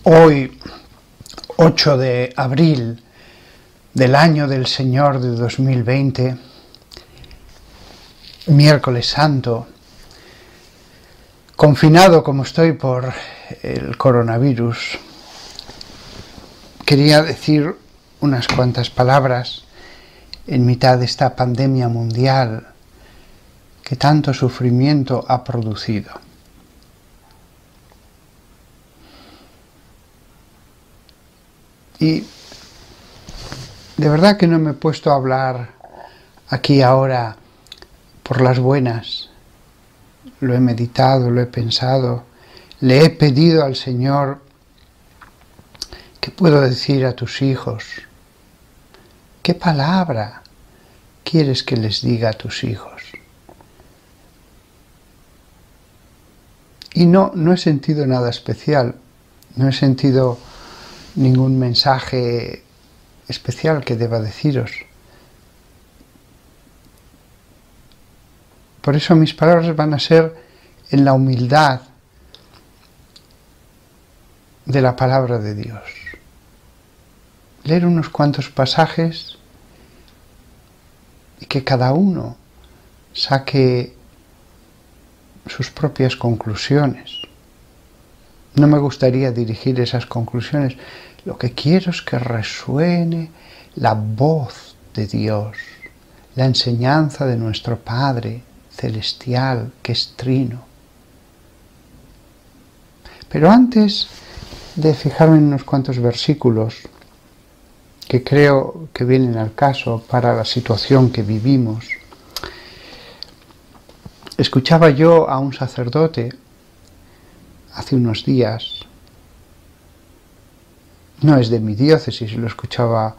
Hoy, 8 de abril del año del Señor de 2020, miércoles santo, confinado como estoy por el coronavirus, quería decir unas cuantas palabras en mitad de esta pandemia mundial que tanto sufrimiento ha producido. Y de verdad que no me he puesto a hablar aquí ahora por las buenas. Lo he meditado, lo he pensado, le he pedido al Señor: ¿qué puedo decir a tus hijos? ¿Qué palabra quieres que les diga a tus hijos? Y no he sentido nada especial, no he sentido ningún mensaje especial que deba deciros. Por eso mis palabras van a ser en la humildad de la palabra de Dios. Leer unos cuantos pasajes y que cada uno saque sus propias conclusiones. No me gustaría dirigir esas conclusiones. Lo que quiero es que resuene la voz de Dios, la enseñanza de nuestro Padre celestial, que es trino. Pero antes de fijarme en unos cuantos versículos que creo que vienen al caso para la situación que vivimos, escuchaba yo a un sacerdote hace unos días. No es de mi diócesis, lo escuchaba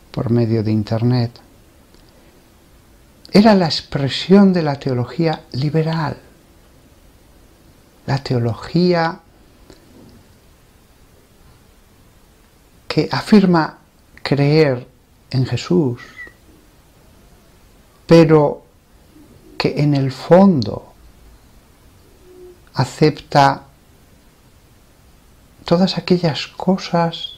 por medio de internet. Era la expresión de la teología liberal, la teología que afirma creer en Jesús, pero que en el fondo acepta todas aquellas cosas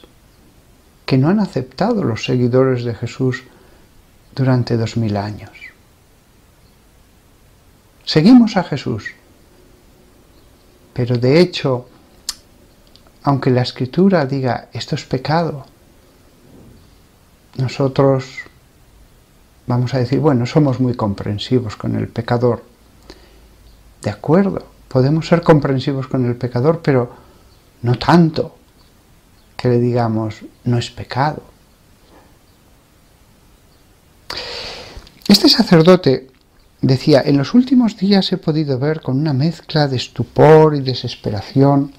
que no han aceptado los seguidores de Jesús durante 2000 años. Seguimos a Jesús, pero de hecho, aunque la Escritura diga esto es pecado, nosotros vamos a decir, bueno, somos muy comprensivos con el pecador. De acuerdo, podemos ser comprensivos con el pecador, pero no tanto que le digamos no es pecado. Este sacerdote decía: en los últimos días he podido ver con una mezcla de estupor y desesperación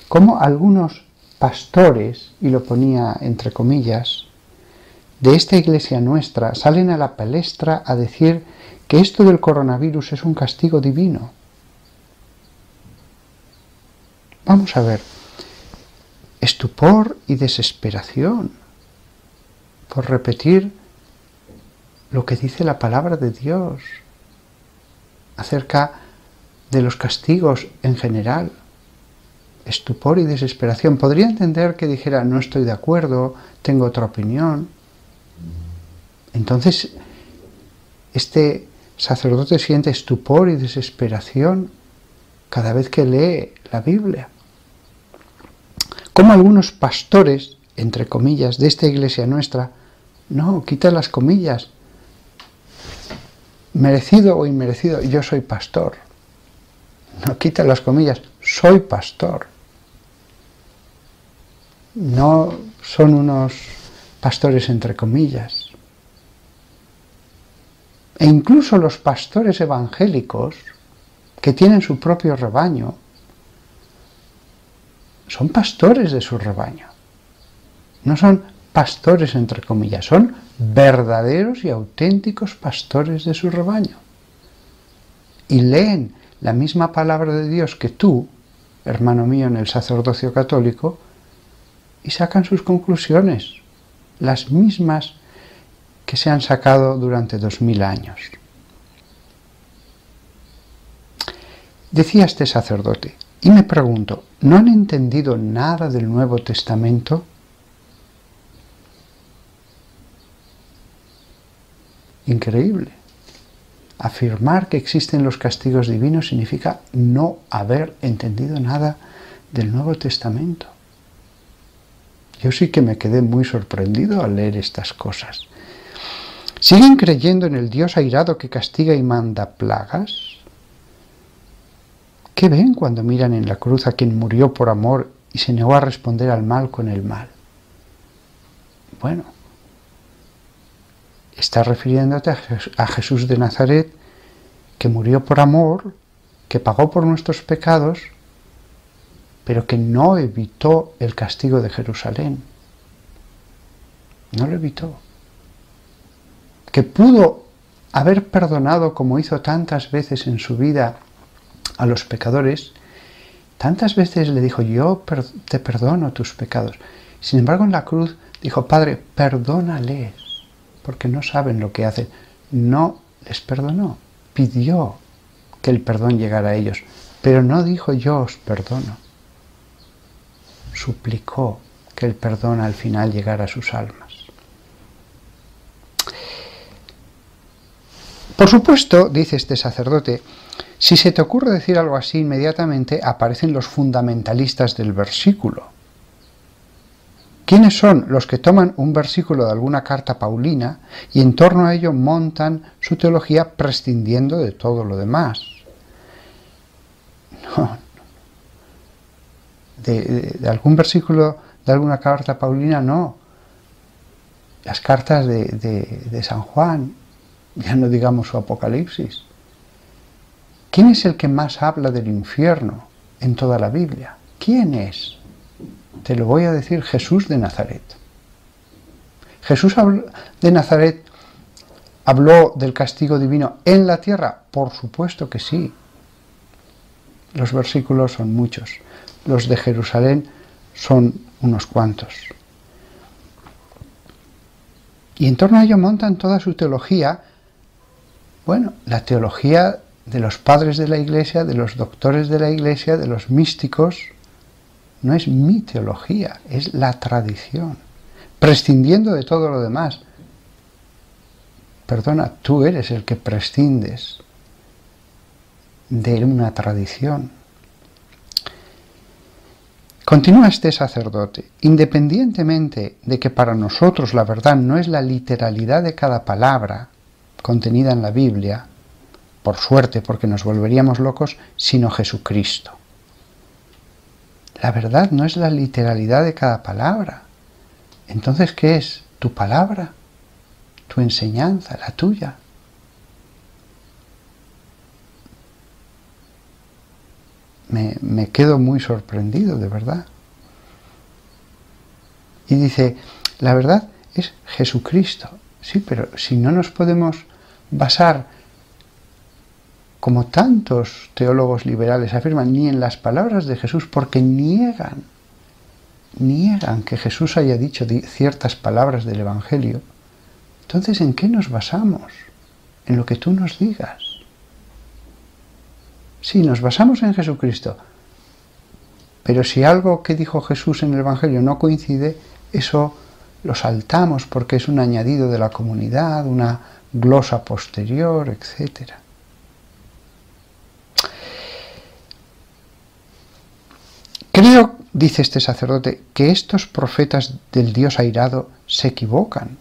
cómo algunos pastores, y lo ponía entre comillas, de esta iglesia nuestra salen a la palestra a decir que esto del coronavirus es un castigo divino. Vamos a ver, estupor y desesperación por repetir lo que dice la palabra de Dios acerca de los castigos en general. Estupor y desesperación. Podría entender que dijera no estoy de acuerdo, tengo otra opinión. Entonces, este sacerdote siente estupor y desesperación cada vez que lee la Biblia. Como algunos pastores, entre comillas, de esta iglesia nuestra, no, quita las comillas, merecido o inmerecido, yo soy pastor. No, quita las comillas, soy pastor. No son unos pastores entre comillas. E incluso los pastores evangélicos, que tienen su propio rebaño, son pastores de su rebaño. No son pastores entre comillas, son verdaderos y auténticos pastores de su rebaño. Y leen la misma palabra de Dios que tú, hermano mío, en el sacerdocio católico, y sacan sus conclusiones, las mismas que se han sacado durante 2000 años. Decía este sacerdote: Y me pregunto, ¿no han entendido nada del Nuevo Testamento? Increíble. Afirmar que existen los castigos divinos significa no haber entendido nada del Nuevo Testamento. Yo sí que me quedé muy sorprendido al leer estas cosas. ¿Siguen creyendo en el Dios airado que castiga y manda plagas? ¿Qué ven cuando miran en la cruz a quien murió por amor y se negó a responder al mal con el mal? Bueno, está refiriéndote a Jesús de Nazaret, que murió por amor, que pagó por nuestros pecados, pero que no evitó el castigo de Jerusalén. No lo evitó. Que pudo haber perdonado, como hizo tantas veces en su vida, a los pecadores. Tantas veces le dijo, yo te perdono tus pecados. Sin embargo, en la cruz dijo, Padre, perdónales, porque no saben lo que hacen. No les perdonó, pidió que el perdón llegara a ellos, pero no dijo, yo os perdono. Suplicó que el perdón al final llegara a sus almas. Por supuesto, dice este sacerdote, si se te ocurre decir algo así, inmediatamente aparecen los fundamentalistas del versículo. ¿Quiénes son los que toman un versículo de alguna carta paulina y en torno a ello montan su teología prescindiendo de todo lo demás? No. De algún versículo de alguna carta paulina, no. Las cartas de San Juan, ya no digamos su Apocalipsis. ¿Quién es el que más habla del infierno en toda la Biblia? ¿Quién es? Te lo voy a decir, Jesús de Nazaret. ¿Jesús de Nazaret habló del castigo divino en la tierra? Por supuesto que sí. Los versículos son muchos. Los de Jerusalén son unos cuantos. Y en torno a ello montan toda su teología. Bueno, la teología de los padres de la Iglesia, de los doctores de la Iglesia, de los místicos, no es mi teología, es la tradición, prescindiendo de todo lo demás. Perdona, tú eres el que prescindes de una tradición. Continúa este sacerdote, independientemente de que para nosotros la verdad no es la literalidad de cada palabra contenida en la Biblia, por suerte, porque nos volveríamos locos, sino Jesucristo. La verdad no es la literalidad de cada palabra. Entonces, ¿qué es? Tu palabra, tu enseñanza, la tuya. Me quedo muy sorprendido, de verdad. Y dice, la verdad es Jesucristo. Sí, pero si no nos podemos basar, como tantos teólogos liberales afirman, ni en las palabras de Jesús, porque niegan que Jesús haya dicho ciertas palabras del Evangelio, entonces ¿en qué nos basamos? En lo que tú nos digas. Sí, nos basamos en Jesucristo, pero si algo que dijo Jesús en el Evangelio no coincide, eso lo saltamos porque es un añadido de la comunidad, una glosa posterior, etc. Creo, dice este sacerdote, que estos profetas del Dios airado se equivocan.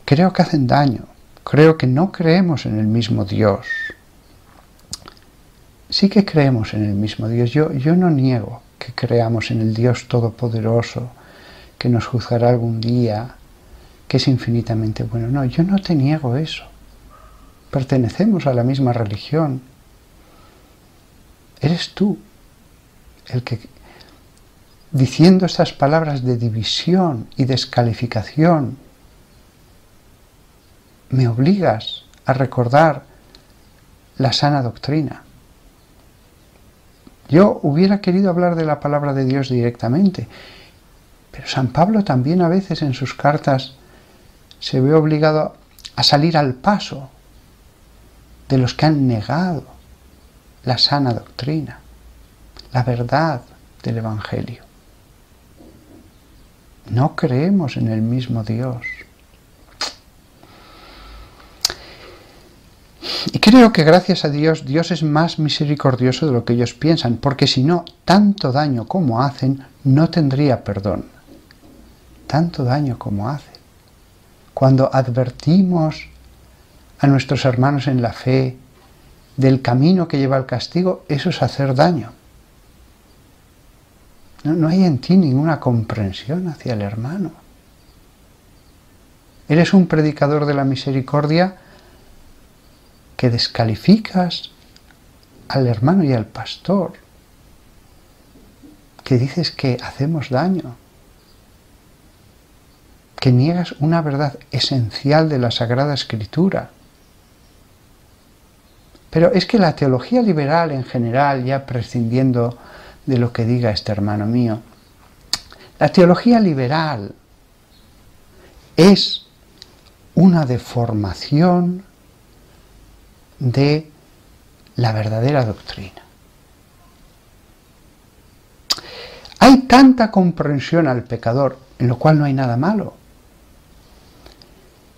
Creo que hacen daño. Creo que no creemos en el mismo Dios. Sí que creemos en el mismo Dios. Yo no niego que creamos en el Dios Todopoderoso, que nos juzgará algún día, que es infinitamente bueno. No, yo no te niego eso. Pertenecemos a la misma religión. Eres tú el que, diciendo estas palabras de división y descalificación, me obligas a recordar la sana doctrina. Yo hubiera querido hablar de la palabra de Dios directamente, pero San Pablo también a veces en sus cartas se ve obligado a salir al paso de los que han negado la sana doctrina. la verdad del Evangelio. No creemos en el mismo Dios. Y creo que gracias a Dios, Dios es más misericordioso de lo que ellos piensan, porque si no, tanto daño como hacen, no tendría perdón. Tanto daño como hacen. Cuando advertimos a nuestros hermanos en la fe del camino que lleva al castigo, eso es hacer daño. No hay en ti ninguna comprensión hacia el hermano. Eres un predicador de la misericordia que descalificas al hermano y al pastor, que dices que hacemos daño, que niegas una verdad esencial de la Sagrada Escritura. Pero es que la teología liberal en general, ya prescindiendo de lo que diga este hermano mío, la teología liberal es una deformación de la verdadera doctrina. Hay tanta comprensión al pecador, en lo cual no hay nada malo,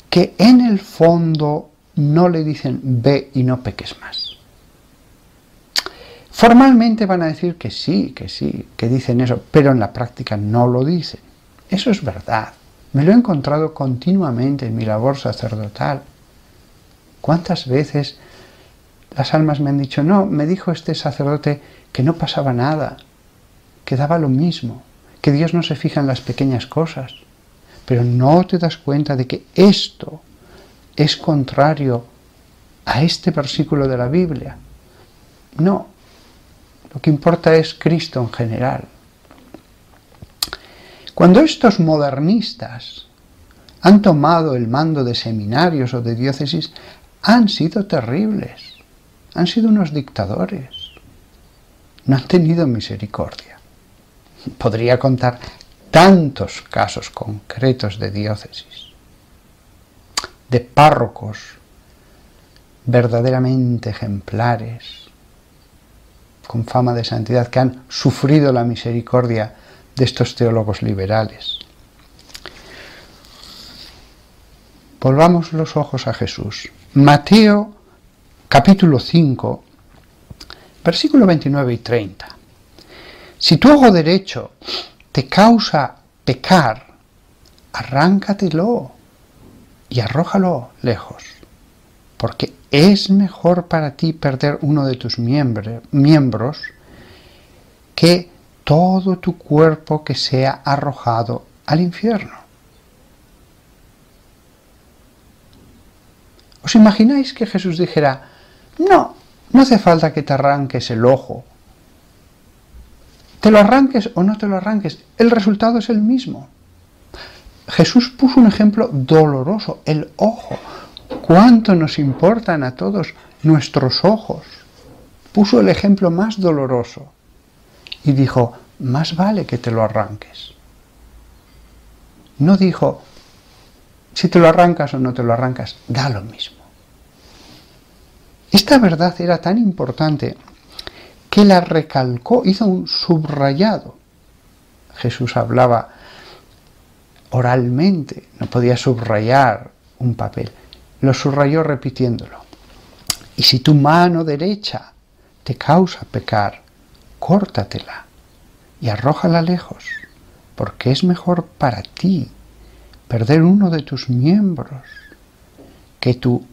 que en el fondo no le dicen ve y no peques más. Formalmente van a decir que sí, que dicen eso, pero en la práctica no lo dicen. Eso es verdad. Me lo he encontrado continuamente en mi labor sacerdotal. ¿Cuántas veces las almas me han dicho, no, me dijo este sacerdote que no pasaba nada, que daba lo mismo, que Dios no se fija en las pequeñas cosas, pero no te das cuenta de que esto es contrario a este versículo de la Biblia? No, lo que importa es Cristo en general. Cuando estos modernistas han tomado el mando de seminarios o de diócesis, han sido terribles, han sido unos dictadores, no han tenido misericordia. Podría contar tantos casos concretos de diócesis, de párrocos verdaderamente ejemplares, con fama de santidad, que han sufrido la misericordia de estos teólogos liberales. Volvamos los ojos a Jesús. Mateo capítulo 5, versículo 29 y 30. Si tu ojo derecho te causa pecar, arráncatelo y arrójalo lejos, porque es mejor para ti perder uno de tus miembros que todo tu cuerpo que sea arrojado al infierno. ¿Os imagináis que Jesús dijera, no hace falta que te arranques el ojo? Te lo arranques o no te lo arranques, el resultado es el mismo. Jesús puso un ejemplo doloroso, el ojo. ¿Cuánto nos importan a todos nuestros ojos? Puso el ejemplo más doloroso y dijo, más vale que te lo arranques. No dijo, si te lo arrancas o no te lo arrancas, da lo mismo. Esta verdad era tan importante que la recalcó, hizo un subrayado. Jesús hablaba oralmente, no podía subrayar un papel. Lo subrayó repitiéndolo. Y si tu mano derecha te causa pecar, córtatela y arrójala lejos, porque es mejor para ti perder uno de tus miembros que tu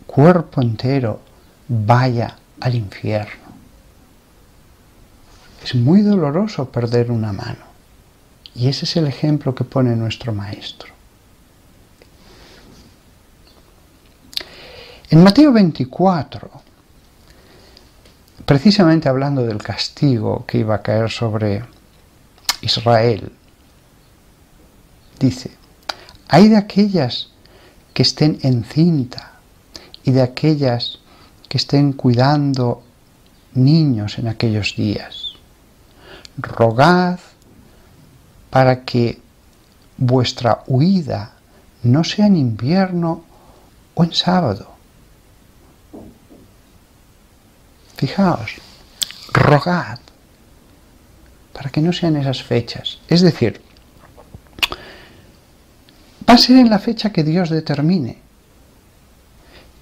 cuerpo entero vaya al infierno. Es muy doloroso perder una mano. Y ese es el ejemplo que pone nuestro Maestro. En Mateo 24, precisamente hablando del castigo que iba a caer sobre Israel, dice, hay de aquellas que estén encinta y de aquellas que estén cuidando niños en aquellos días. Rogad para que vuestra huida no sea en invierno o en sábado. Fijaos, rogad. que no sean esas fechas. Es decir, va a ser en la fecha que Dios determine.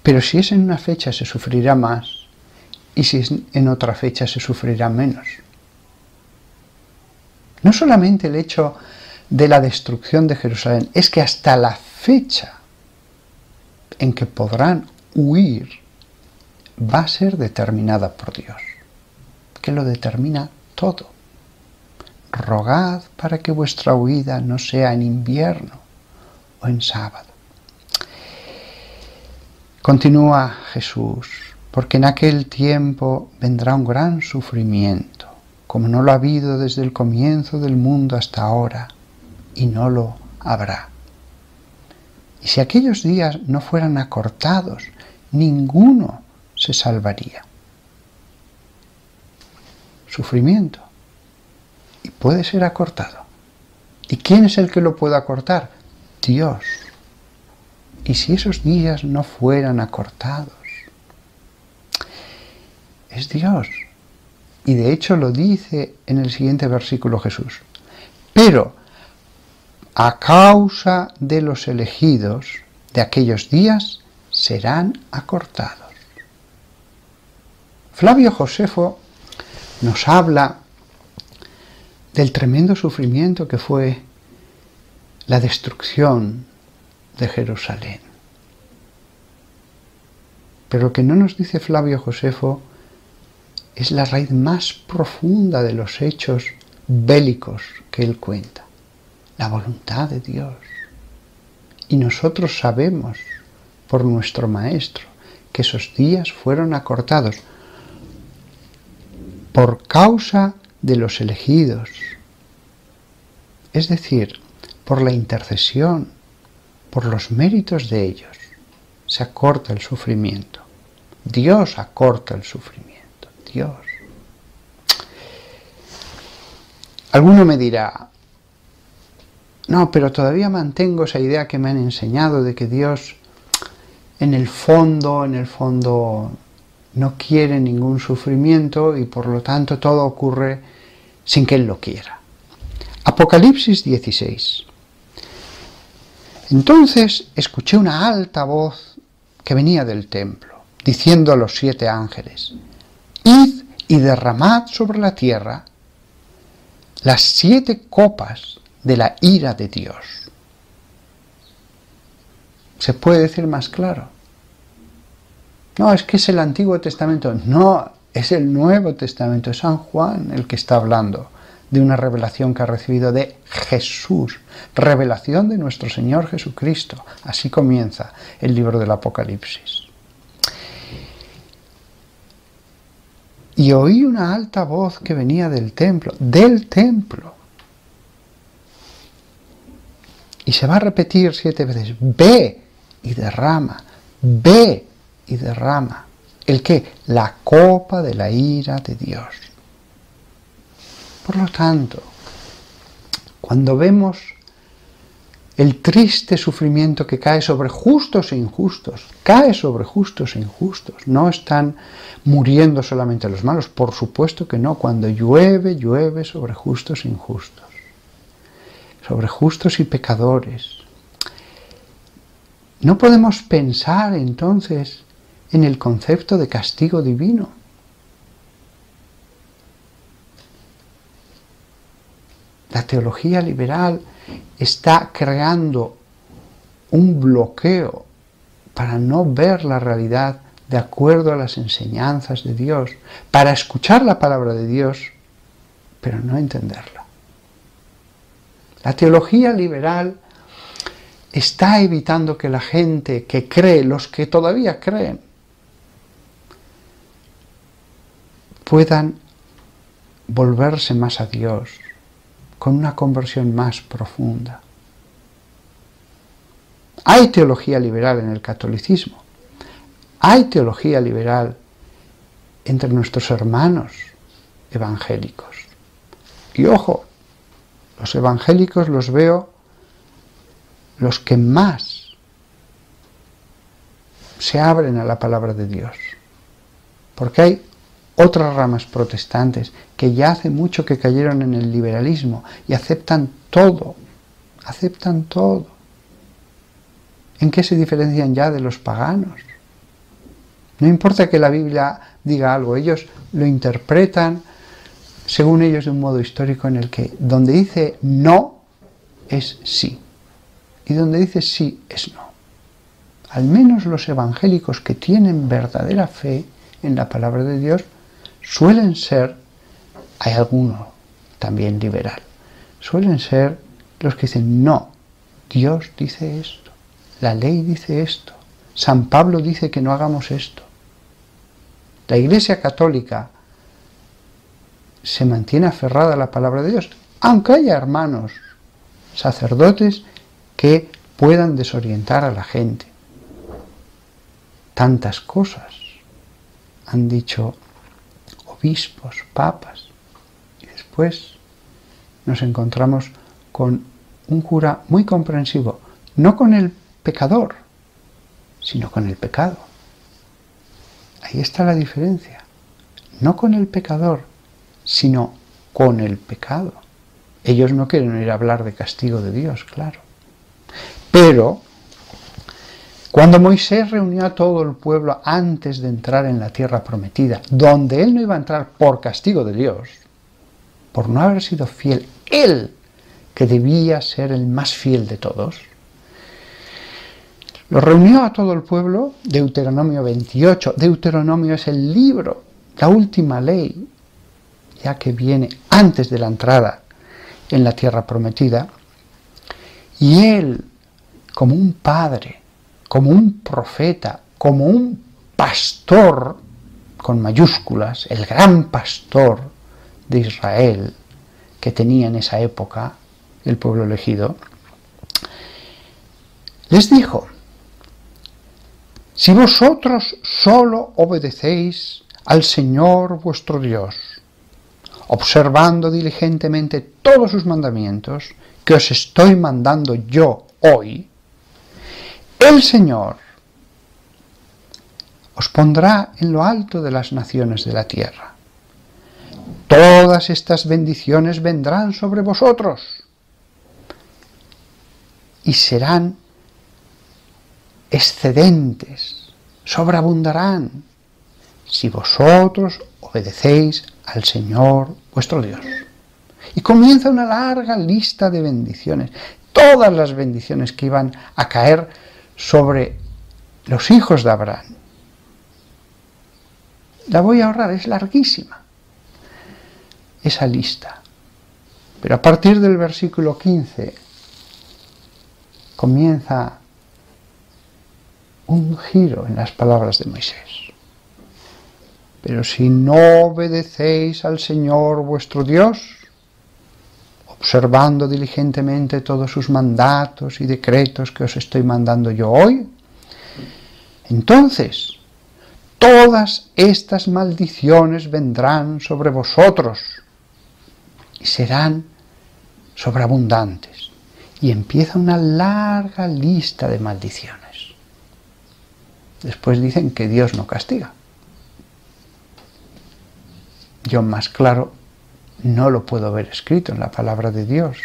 Pero si es en una fecha se sufrirá más y si es en otra fecha se sufrirá menos. No solamente el hecho de la destrucción de Jerusalén, es que hasta la fecha en que podrán huir va a ser determinada por Dios, que lo determina todo. Rogad para que vuestra huida no sea en invierno o en sábado. Continúa Jesús, porque en aquel tiempo vendrá un gran sufrimiento, como no lo ha habido desde el comienzo del mundo hasta ahora, y no lo habrá. Y si aquellos días no fueran acortados, ninguno se salvaría. Sufrimiento. Y puede ser acortado. ¿Y quién es el que lo puede acortar? Dios. Y si esos días no fueran acortados, es Dios. Y de hecho lo dice en el siguiente versículo Jesús. Pero a causa de los elegidos de aquellos días serán acortados. Flavio Josefo nos habla del tremendo sufrimiento que fue la destrucción de Jerusalén. Pero lo que no nos dice Flavio Josefo es la raíz más profunda de los hechos bélicos que él cuenta, la voluntad de Dios. Y nosotros sabemos, por nuestro Maestro, que esos días fueron acortados por causa de los elegidos, es decir, por la intercesión, por los méritos de ellos, se acorta el sufrimiento. Dios acorta el sufrimiento, Dios. Alguno me dirá, no, pero todavía mantengo esa idea que me han enseñado de que Dios en el fondo no quiere ningún sufrimiento y por lo tanto todo ocurre sin que Él lo quiera. Apocalipsis 16. Entonces escuché una alta voz que venía del templo, diciendo a los 7 ángeles, id y derramad sobre la tierra las 7 copas de la ira de Dios. ¿Se puede decir más claro? No, es que es el Antiguo Testamento. No, es el Nuevo Testamento. Es San Juan el que está hablando de una revelación que ha recibido de Jesús. Revelación de nuestro Señor Jesucristo. Así comienza el libro del Apocalipsis. Y oí una alta voz que venía del templo. Y se va a repetir 7 veces. Ve y derrama. Ve y derrama. ¿El qué? La copa de la ira de Dios. Por lo tanto, cuando vemos el triste sufrimiento que cae sobre justos e injustos, no están muriendo solamente los malos, por supuesto que no, cuando llueve, llueve sobre justos e injustos, sobre justos y pecadores. No podemos pensar entonces en el concepto de castigo divino. La teología liberal está creando un bloqueo para no ver la realidad de acuerdo a las enseñanzas de Dios, para escuchar la palabra de Dios, pero no entenderla. La teología liberal está evitando que la gente que cree, los que todavía creen, puedan volverse más a Dios, con una conversión más profunda. Hay teología liberal en el catolicismo, hay teología liberal entre nuestros hermanos evangélicos. Y ojo, los evangélicos los veo los que más se abren a la palabra de Dios, porque hay otras ramas protestantes que ya hace mucho que cayeron en el liberalismo y aceptan todo, aceptan todo. ¿En qué se diferencian ya de los paganos? No importa que la Biblia diga algo, ellos lo interpretan según ellos de un modo histórico en el que donde dice no es sí y donde dice sí es no. Al menos los evangélicos que tienen verdadera fe en la palabra de Dios suelen ser, hay alguno también liberal, suelen ser los que dicen no, Dios dice esto, la ley dice esto, San Pablo dice que no hagamos esto. La Iglesia Católica se mantiene aferrada a la palabra de Dios, aunque haya hermanos sacerdotes que puedan desorientar a la gente. Tantas cosas han dicho obispos, papas, y después nos encontramos con un cura muy comprensivo, no con el pecador, sino con el pecado. Ahí está la diferencia, no con el pecador, sino con el pecado. Ellos no quieren ir a hablar de castigo de Dios, claro. Pero cuando Moisés reunió a todo el pueblo antes de entrar en la tierra prometida, donde él no iba a entrar por castigo de Dios, por no haber sido fiel, él, que debía ser el más fiel de todos, lo reunió a todo el pueblo, Deuteronomio 28. Deuteronomio es el libro, la última ley, ya que viene antes de la entrada en la tierra prometida, y él, como un padre, como un profeta, como un pastor, con mayúsculas, el gran pastor de Israel que tenía en esa época el pueblo elegido, les dijo: si vosotros solo obedecéis al Señor vuestro Dios, observando diligentemente todos sus mandamientos que os estoy mandando yo hoy, el Señor os pondrá en lo alto de las naciones de la tierra. Todas estas bendiciones vendrán sobre vosotros y serán excedentes, sobreabundarán, si vosotros obedecéis al Señor vuestro Dios. Y comienza una larga lista de bendiciones, todas las bendiciones que iban a caer sobre los hijos de Abraham. La voy a ahorrar, es larguísima esa lista. Pero a partir del versículo 15 comienza un giro en las palabras de Moisés. Pero si no obedecéis al Señor vuestro Dios, observando diligentemente todos sus mandatos y decretos que os estoy mandando yo hoy, entonces todas estas maldiciones vendrán sobre vosotros y serán sobreabundantes. Y empieza una larga lista de maldiciones. Después dicen que Dios no castiga. Yo más claro no lo puedo ver escrito en la palabra de Dios.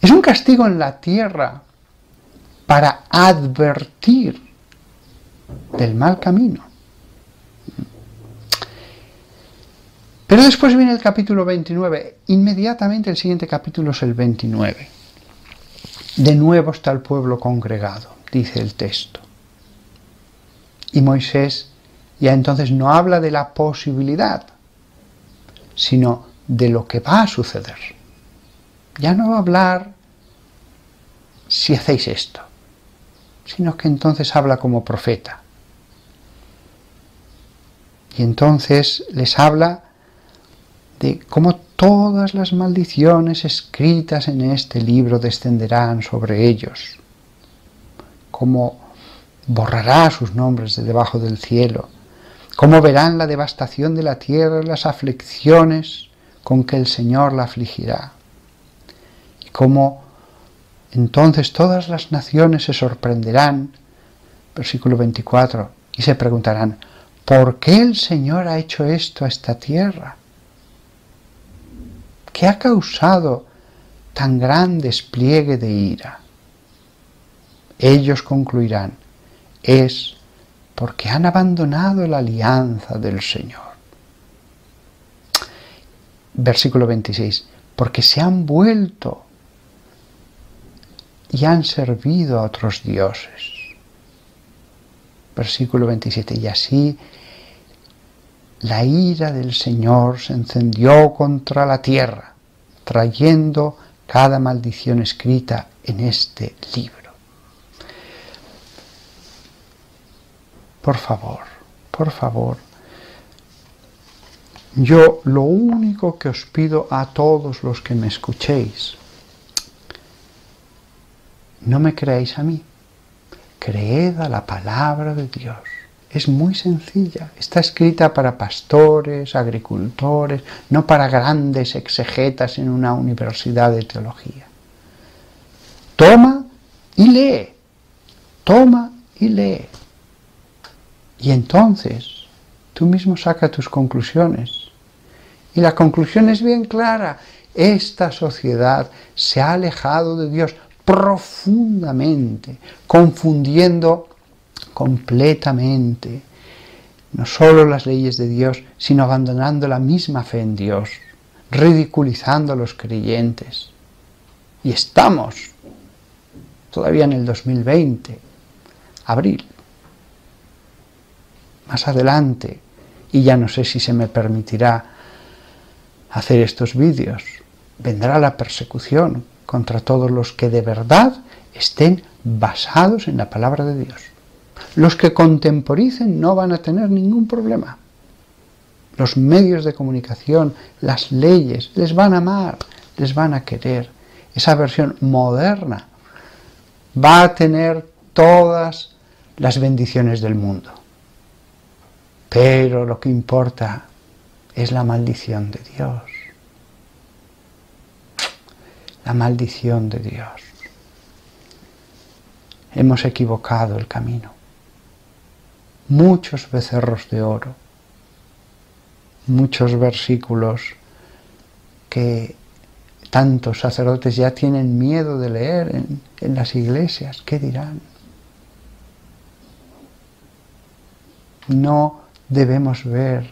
Es un castigo en la tierra para advertir del mal camino. Pero después viene el capítulo 29. Inmediatamente el siguiente capítulo es el 29. De nuevo está el pueblo congregado, dice el texto. Y Moisés ya entonces no habla de la posibilidad, sino de lo que va a suceder. Ya no va a hablar si hacéis esto, sino que entonces habla como profeta. Y entonces les habla de cómo todas las maldiciones escritas en este libro descenderán sobre ellos, cómo borrará sus nombres de debajo del cielo, cómo verán la devastación de la tierra y las aflicciones con que el Señor la afligirá, y cómo entonces todas las naciones se sorprenderán, versículo 24, y se preguntarán: ¿por qué el Señor ha hecho esto a esta tierra? ¿Qué ha causado tan gran despliegue de ira? Ellos concluirán, es porque han abandonado la alianza del Señor. Versículo 26, porque se han vuelto y han servido a otros dioses. Versículo 27, y así la ira del Señor se encendió contra la tierra, trayendo cada maldición escrita en este libro. Por favor, yo lo único que os pido a todos los que me escuchéis, no me creáis a mí, creed a la palabra de Dios. Es muy sencilla, está escrita para pastores, agricultores, no para grandes exegetas en una universidad de teología. Toma y lee, toma y lee. Y entonces tú mismo saca tus conclusiones. Y la conclusión es bien clara. Esta sociedad se ha alejado de Dios profundamente, confundiendo completamente no solo las leyes de Dios, sino abandonando la misma fe en Dios, ridiculizando a los creyentes. Y estamos todavía en el 2020, abril. Más adelante, y ya no sé si se me permitirá hacer estos vídeos, vendrá la persecución contra todos los que de verdad estén basados en la palabra de Dios. Los que contemporicen no van a tener ningún problema. Los medios de comunicación, las leyes, les van a amar, les van a querer. Esa versión moderna va a tener todas las bendiciones del mundo. Pero lo que importa es la maldición de Dios. La maldición de Dios. Hemos equivocado el camino. Muchos becerros de oro, muchos versículos que tantos sacerdotes ya tienen miedo de leer en las iglesias. ¿Qué dirán? No debemos ver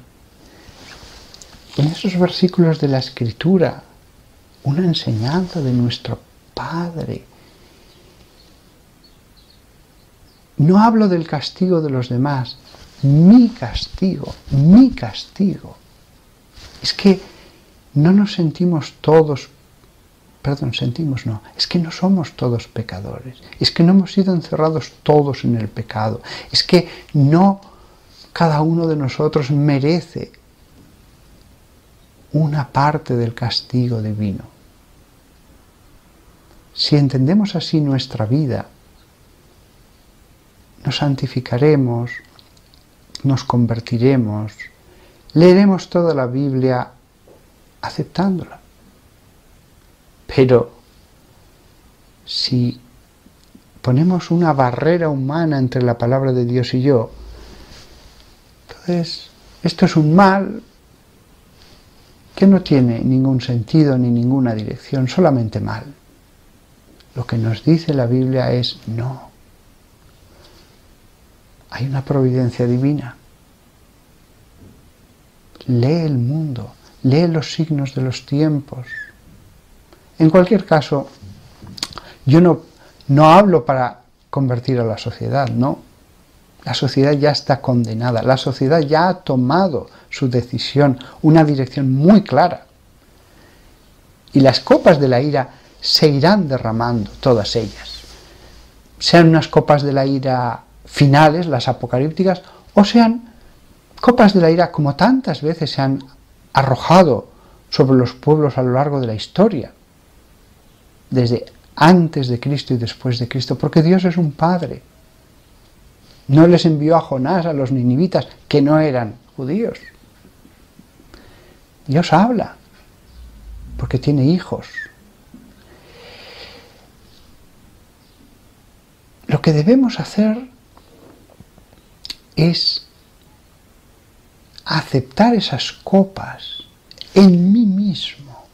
en esos versículos de la Escritura una enseñanza de nuestro Padre. No hablo del castigo de los demás, mi castigo, mi castigo. Es que no nos sentimos todos, es que no somos todos pecadores, es que no hemos sido encerrados todos en el pecado, es que no cada uno de nosotros merece una parte del castigo divino. Si entendemos así nuestra vida, nos santificaremos, nos convertiremos, leeremos toda la Biblia aceptándola. Pero si ponemos una barrera humana entre la palabra de Dios y yo, entonces esto es un mal que no tiene ningún sentido ni ninguna dirección, solamente mal. Lo que nos dice la Biblia es no. Hay una providencia divina. Lee el mundo, lee los signos de los tiempos. En cualquier caso, yo no hablo para convertir a la sociedad, no. La sociedad ya está condenada, la sociedad ya ha tomado su decisión, una dirección muy clara. Y las copas de la ira se irán derramando, todas ellas. Sean unas copas de la ira finales, las apocalípticas, o sean copas de la ira como tantas veces se han arrojado sobre los pueblos a lo largo de la historia, desde antes de Cristo y después de Cristo, porque Dios es un Padre. No les envió a Jonás, a los ninivitas, que no eran judíos. Dios habla, porque tiene hijos. Lo que debemos hacer es aceptar esas copas en mí mismo.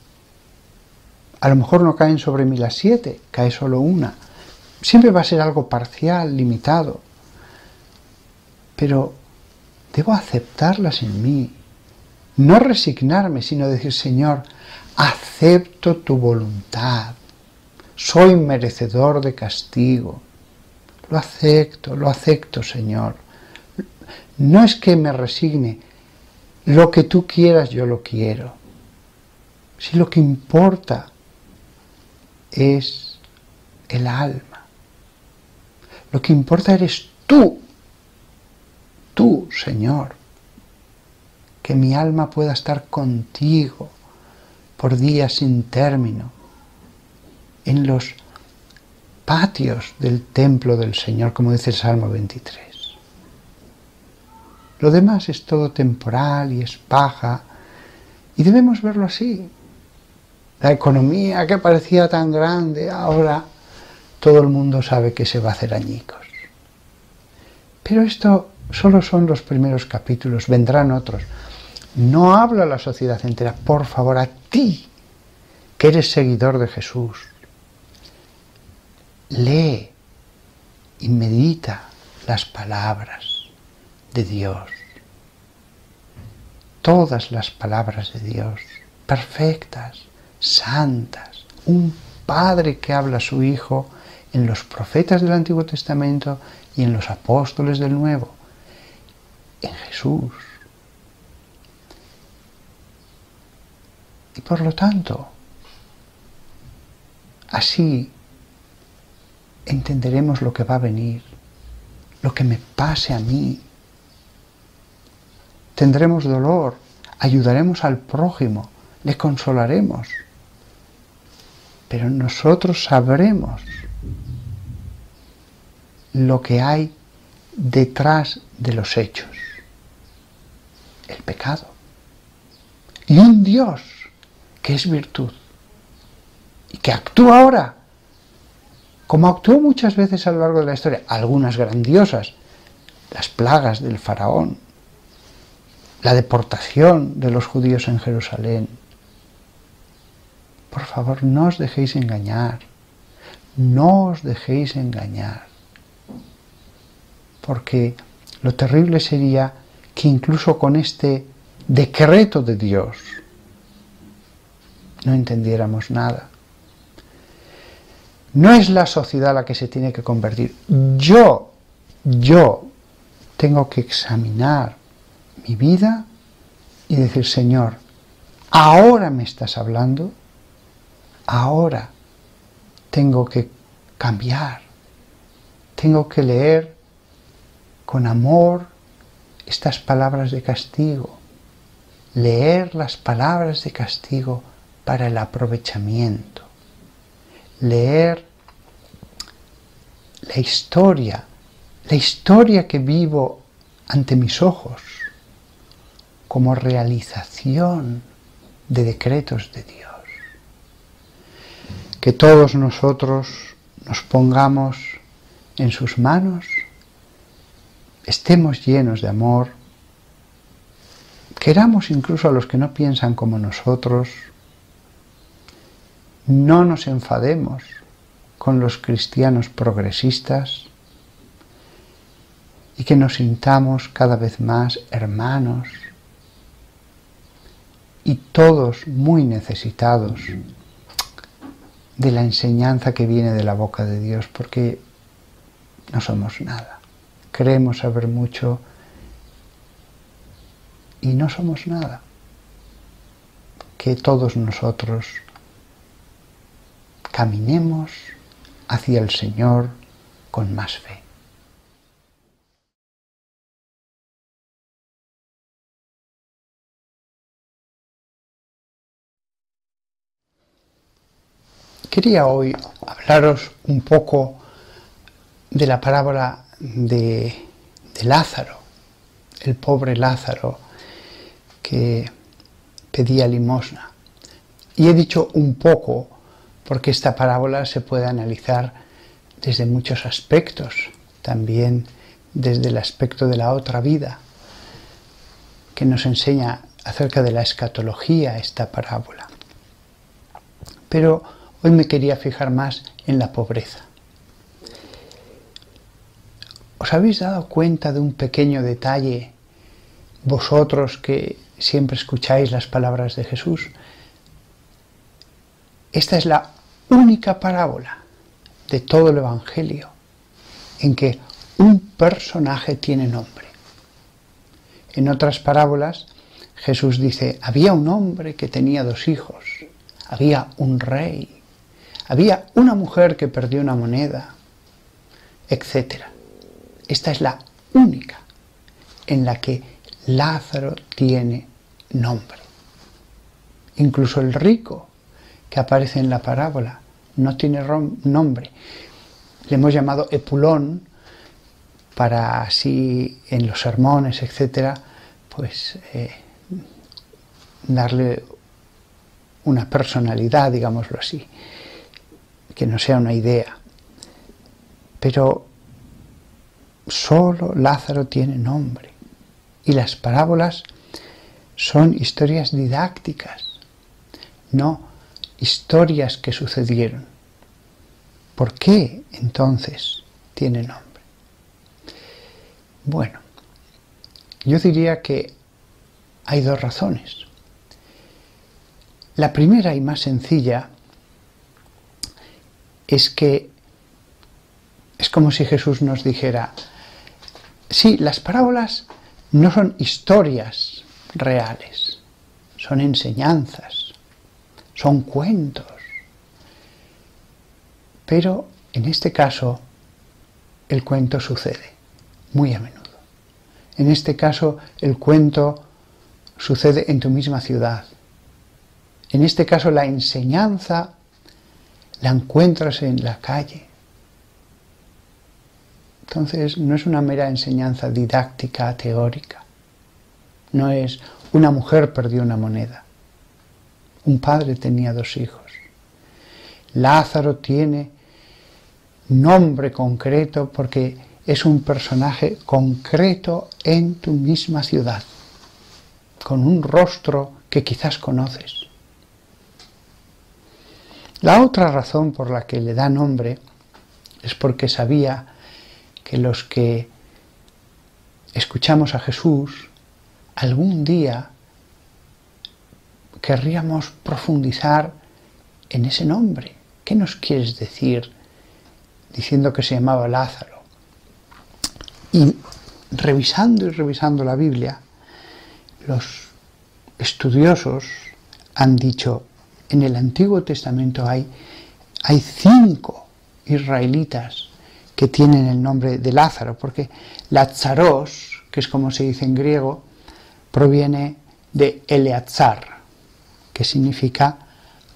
A lo mejor no caen sobre mí las 7, cae solo una. Siempre va a ser algo parcial, limitado. Pero debo aceptarlas en mí. No resignarme, sino decir, Señor, acepto tu voluntad. Soy merecedor de castigo. Lo acepto, Señor. No es que me resigne. Lo que tú quieras, yo lo quiero. Si lo que importa es el alma. Lo que importa eres tú. Tú, Señor. Que mi alma pueda estar contigo por días sin término, en los patios del templo del Señor, como dice el Salmo 23. Lo demás es todo temporal y es paja, y debemos verlo así. La economía que parecía tan grande, ahora todo el mundo sabe que se va a hacer añicos. Pero esto solo son los primeros capítulos, vendrán otros. No hablo a la sociedad entera, por favor, a ti, que eres seguidor de Jesús. Lee y medita las palabras de Dios. Todas las palabras de Dios, perfectas, santas. Un padre que habla a su hijo en los profetas del Antiguo Testamento y en los apóstoles del Nuevo. En Jesús. Y por lo tanto, así entenderemos lo que va a venir, lo que me pase a mí. Tendremos dolor, ayudaremos al prójimo, le consolaremos. Pero nosotros sabremos lo que hay detrás de los hechos. El pecado. Y un Dios que es virtud y que actúa ahora, como actuó muchas veces a lo largo de la historia, algunas grandiosas, las plagas del faraón, la deportación de los judíos en Jerusalén. Por favor, no os dejéis engañar, no os dejéis engañar, porque lo terrible sería que incluso con este decreto de Dios no entendiéramos nada. No es la sociedad la que se tiene que convertir. Yo tengo que examinar mi vida y decir, Señor, ahora me estás hablando, ahora tengo que cambiar, tengo que leer con amor estas palabras de castigo, leer las palabras de castigo para el aprovechamiento, leer la historia que vivo ante mis ojos como realización de decretos de Dios. Que todos nosotros nos pongamos en sus manos, estemos llenos de amor, queramos incluso a los que no piensan como nosotros, no nos enfademos con los cristianos progresistas y que nos sintamos cada vez más hermanos y todos muy necesitados de la enseñanza que viene de la boca de Dios, porque no somos nada. Creemos saber mucho y no somos nada. Que todos nosotros caminemos hacia el Señor con más fe. Quería hoy hablaros un poco de la parábola de Lázaro, el pobre Lázaro que pedía limosna. Y he dicho un poco porque esta parábola se puede analizar desde muchos aspectos, también desde el aspecto de la otra vida. que nos enseña acerca de la escatología esta parábola. Pero hoy me quería fijar más en la pobreza. ¿Os habéis dado cuenta de un pequeño detalle, vosotros que siempre escucháis las palabras de Jesús? Esta es la única parábola de todo el Evangelio en que un personaje tiene nombre. En otras parábolas, Jesús dice, había un hombre que tenía 2 hijos, había un rey, había una mujer que perdió una moneda, etc. Esta es la única en la que Lázaro tiene nombre. Incluso el rico que aparece en la parábola no tiene nombre. Le hemos llamado Epulón para así en los sermones, etc., pues darle una personalidad, digámoslo así, que no sea una idea. Pero solo Lázaro tiene nombre. Y las parábolas son historias didácticas, no historias que sucedieron. ¿Por qué entonces tiene nombre? Bueno, yo diría que hay 2 razones. La primera y más sencilla es que es como si Jesús nos dijera, sí, las parábolas no son historias reales, son enseñanzas, son cuentos. Pero en este caso el cuento sucede muy a menudo. En este caso el cuento sucede en tu misma ciudad. En este caso la enseñanza la encuentras en la calle. Entonces no es una mera enseñanza didáctica, teórica. No es una mujer perdió una moneda. Un padre tenía 2 hijos. Lázaro tiene nombre concreto porque es un personaje concreto en tu misma ciudad, con un rostro que quizás conoces. La otra razón por la que le da nombre es porque sabía que los que escuchamos a Jesús algún día querríamos profundizar en ese nombre. ¿Qué nos quieres decir diciendo que se llamaba Lázaro? Y revisando la Biblia, los estudiosos han dicho, en el Antiguo Testamento hay 5 israelitas que tienen el nombre de Lázaro, porque Lazaros, que es como se dice en griego, proviene de Eleazar, que significa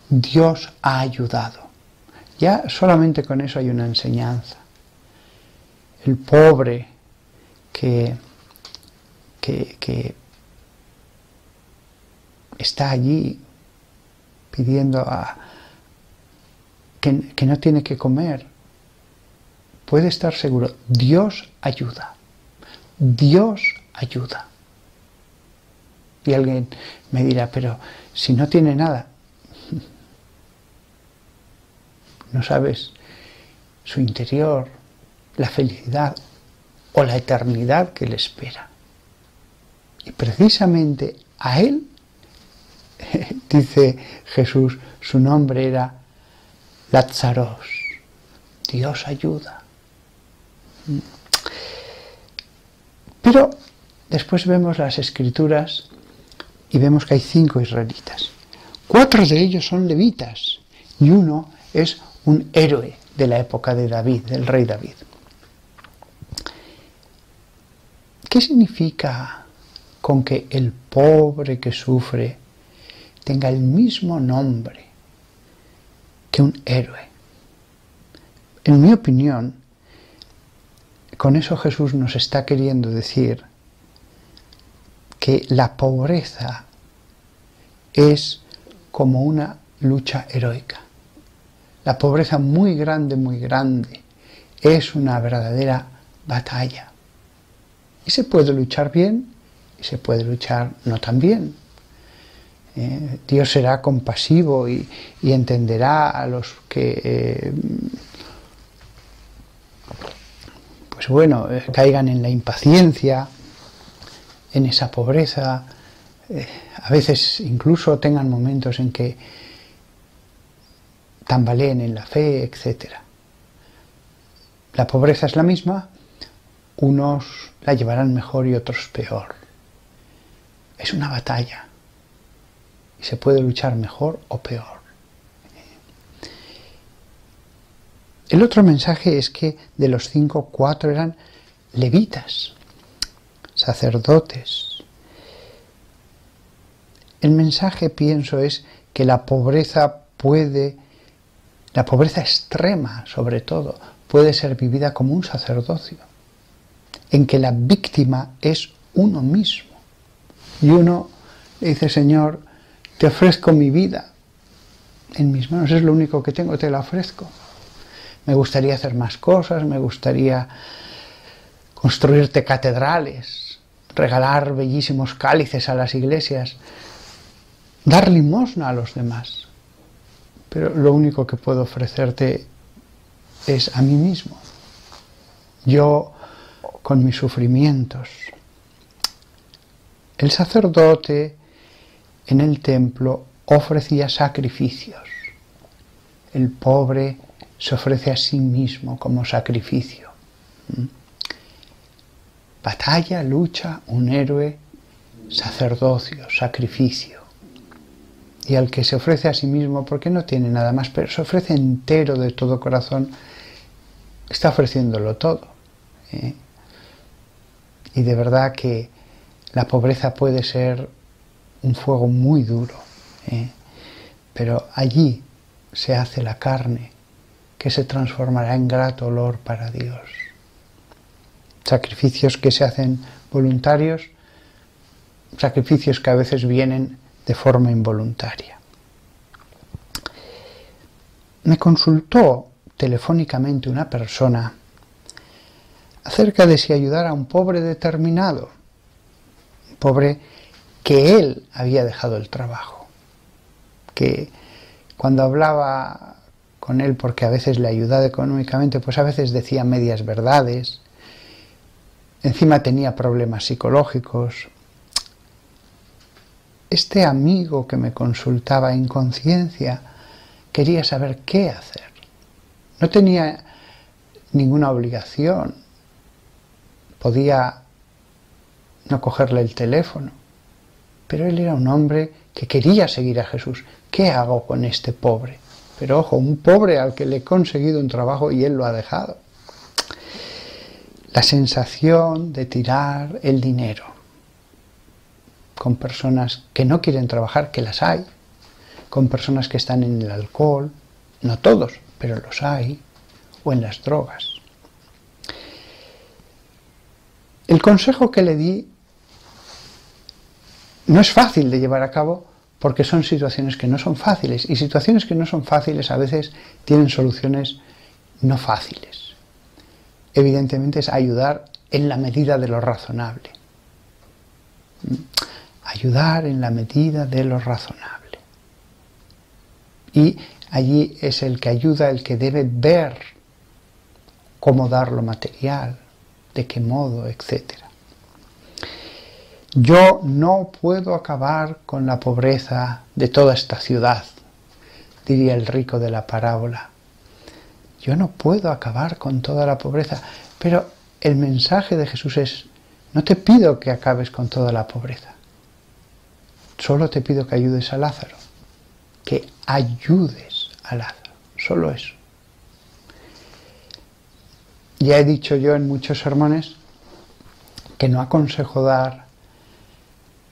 Dios ha ayudado. Ya solamente con eso hay una enseñanza. El pobre que está allí pidiendo que no tiene que comer, puede estar seguro, Dios ayuda. Dios ayuda. Y alguien me dirá, pero si no tiene nada, no sabes su interior, la felicidad o la eternidad que le espera. Y precisamente a él, dice Jesús, su nombre era Lazaros, Dios ayuda. Pero después vemos las Escrituras y vemos que hay 5 israelitas. 4 de ellos son levitas y uno es un héroe de la época de David, del rey David. ¿Qué significa con que el pobre que sufre tenga el mismo nombre que un héroe? En mi opinión, con eso Jesús nos está queriendo decir que la pobreza es como una lucha heroica. La pobreza muy grande, es una verdadera batalla. Y se puede luchar bien y se puede luchar no tan bien. Dios será compasivo y entenderá a los que caigan en la impaciencia, en esa pobreza, a veces incluso tengan momentos en que tambaleen en la fe, etc. La pobreza es la misma, unos la llevarán mejor y otros peor. Es una batalla y se puede luchar mejor o peor. El otro mensaje es que de los 5, 4 eran levitas, sacerdotes. El mensaje, pienso, es que la pobreza extrema, sobre todo, puede ser vivida como un sacerdocio, en que la víctima es uno mismo. Y uno le dice: Señor, te ofrezco mi vida, en mis manos es lo único que tengo, te la ofrezco. Me gustaría hacer más cosas, me gustaría construirte catedrales, regalar bellísimos cálices a las iglesias, dar limosna a los demás. Pero lo único que puedo ofrecerte es a mí mismo. Yo con mis sufrimientos. El sacerdote en el templo ofrecía sacrificios. El pobre se ofrece a sí mismo como sacrificio. Batalla, lucha, un héroe, sacerdocio, sacrificio. Y al que se ofrece a sí mismo, porque no tiene nada más, pero se ofrece entero de todo corazón, está ofreciéndolo todo. Y de verdad que la pobreza puede ser un fuego muy duro, pero allí se hace la carne que se transformará en grato olor para Dios. Sacrificios que se hacen voluntarios, sacrificios que a veces vienen de forma involuntaria. Me consultó telefónicamente una persona acerca de si ayudar a un pobre determinado, un pobre que él había dejado el trabajo, que cuando hablaba con él, porque a veces le ayudaba económicamente, pues a veces decía medias verdades, encima tenía problemas psicológicos. Este amigo que me consultaba en conciencia quería saber qué hacer. No tenía ninguna obligación, podía no cogerle el teléfono, pero él era un hombre que quería seguir a Jesús. ¿Qué hago con este pobre? Pero ojo, un pobre al que le he conseguido un trabajo y él lo ha dejado. La sensación de tirar el dinero con personas que no quieren trabajar, que las hay, con personas que están en el alcohol, no todos, pero los hay, o en las drogas. El consejo que le di no es fácil de llevar a cabo porque son situaciones que no son fáciles, y situaciones que no son fáciles a veces tienen soluciones no fáciles. Evidentemente es ayudar en la medida de lo razonable. Ayudar en la medida de lo razonable. Y allí es el que ayuda, el que debe ver cómo dar lo material, de qué modo, etc. Yo no puedo acabar con la pobreza de toda esta ciudad, diría el rico de la parábola. Yo no puedo acabar con toda la pobreza, pero el mensaje de Jesús es: no te pido que acabes con toda la pobreza, solo te pido que ayudes a Lázaro, que ayudes a Lázaro, solo eso. Ya he dicho yo en muchos sermones que no aconsejo dar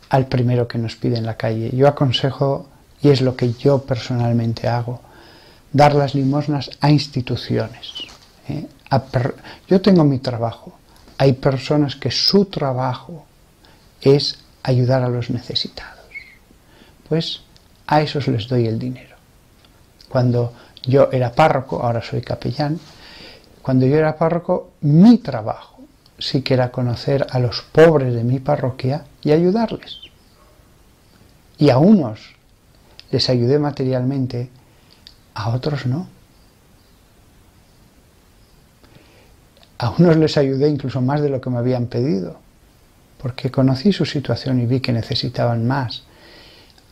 al primero que nos pide en la calle. Yo aconsejo, y es lo que yo personalmente hago, dar las limosnas a instituciones. Yo tengo mi trabajo. Hay personas que su trabajo es ayudar a los necesitados. Pues a esos les doy el dinero. Cuando yo era párroco, ahora soy capellán, cuando yo era párroco, mi trabajo siquiera conocer a los pobres de mi parroquia y ayudarles. Y a unos les ayudé materialmente, a otros no. A unos les ayudé incluso más de lo que me habían pedido, porque conocí su situación y vi que necesitaban más.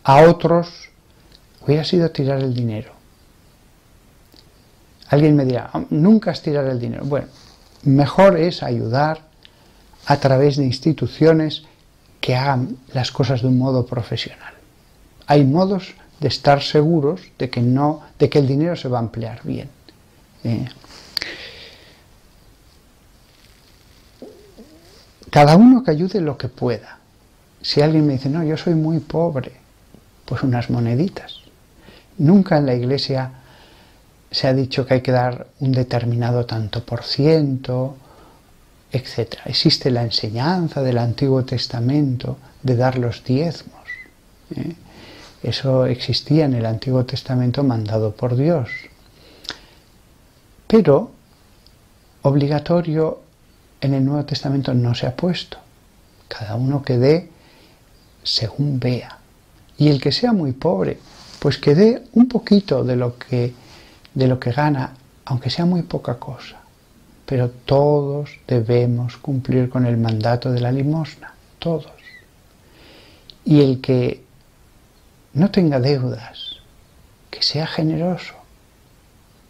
A otros hubiera sido tirar el dinero. Alguien me dirá, nunca es tirar el dinero. Bueno, mejor es ayudar a través de instituciones que hagan las cosas de un modo profesional. Hay modos de estar seguros de que el dinero se va a emplear bien. Cada uno que ayude lo que pueda. Si alguien me dice, no, yo soy muy pobre, pues unas moneditas. Nunca en la Iglesia se ha dicho que hay que dar un determinado tanto por ciento, etc. Existe la enseñanza del Antiguo Testamento de dar los diezmos. Eso existía en el Antiguo Testamento mandado por Dios. Pero obligatorio en el Nuevo Testamento no se ha puesto. Cada uno que dé según vea. Y el que sea muy pobre, pues que dé un poquito de lo que gana, aunque sea muy poca cosa. Pero todos debemos cumplir con el mandato de la limosna, todos. Y el que no tenga deudas, que sea generoso.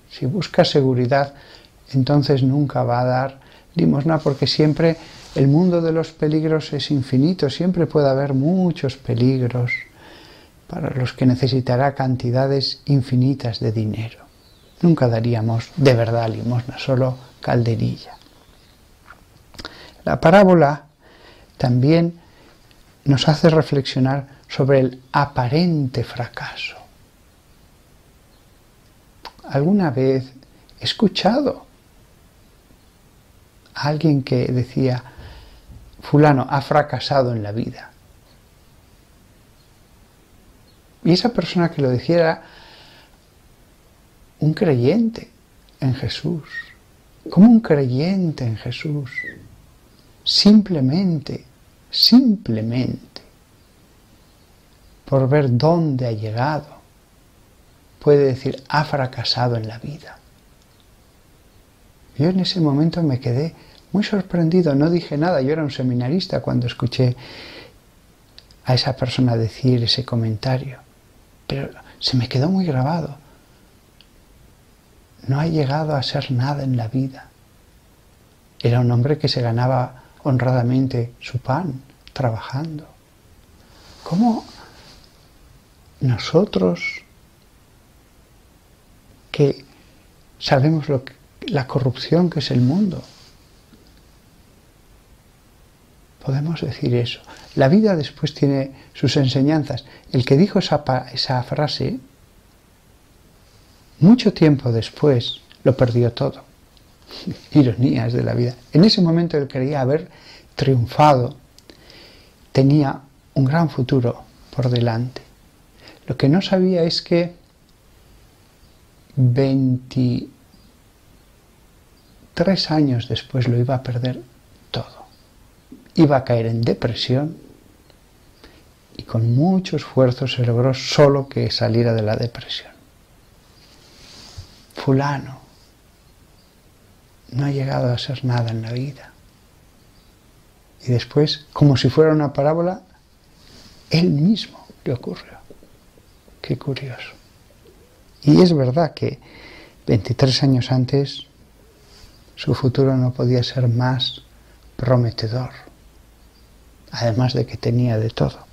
Si busca seguridad, entonces nunca va a dar limosna, porque siempre el mundo de los peligros es infinito, siempre puede haber muchos peligros para los que necesitará cantidades infinitas de dinero. Nunca daríamos de verdad limosna, solo calderilla. La parábola también nos hace reflexionar sobre el aparente fracaso. ¿Alguna vez he escuchado a alguien que decía, fulano ha fracasado en la vida? Y esa persona que lo dijera, un creyente en Jesús. ¿Cómo un creyente en Jesús? Simplemente, por ver dónde ha llegado, puede decir, ha fracasado en la vida. Yo en ese momento me quedé muy sorprendido, no dije nada, yo era un seminarista cuando escuché a esa persona decir ese comentario, pero se me quedó muy grabado. No ha llegado a ser nada en la vida. Era un hombre que se ganaba honradamente su pan, trabajando. ¿Cómo nosotros, que sabemos la corrupción que es el mundo, podemos decir eso? La vida después tiene sus enseñanzas. El que dijo esa frase, mucho tiempo después lo perdió todo. Ironías de la vida. En ese momento él creía haber triunfado, tenía un gran futuro por delante. Lo que no sabía es que 23 años después lo iba a perder todo. Iba a caer en depresión y con mucho esfuerzo se logró solo que saliera de la depresión. Fulano no ha llegado a ser nada en la vida. Y después, como si fuera una parábola, él mismo le ocurrió. Qué curioso. Y es verdad que 23 años antes su futuro no podía ser más prometedor, además de que tenía de todo.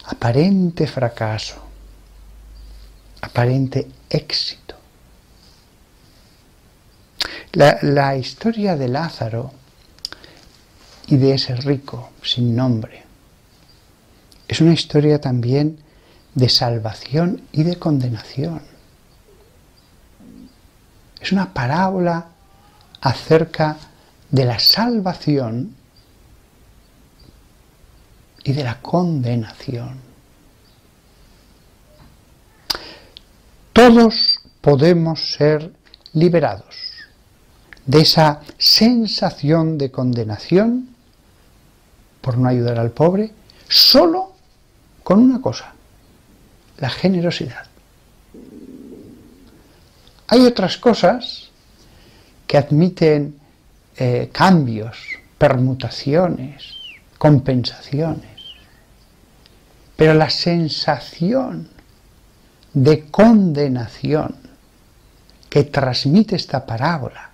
Aparente fracaso, aparente éxito. La historia de Lázaro y de ese rico sin nombre es una historia también de salvación y de condenación. Es una parábola acerca de la salvación y de la condenación. Todos podemos ser liberados. de esa sensación de condenación por no ayudar al pobre, solo con una cosa: la generosidad. Hay otras cosas que admiten cambios, permutaciones, compensaciones, pero la sensación de condenación que transmite esta parábola,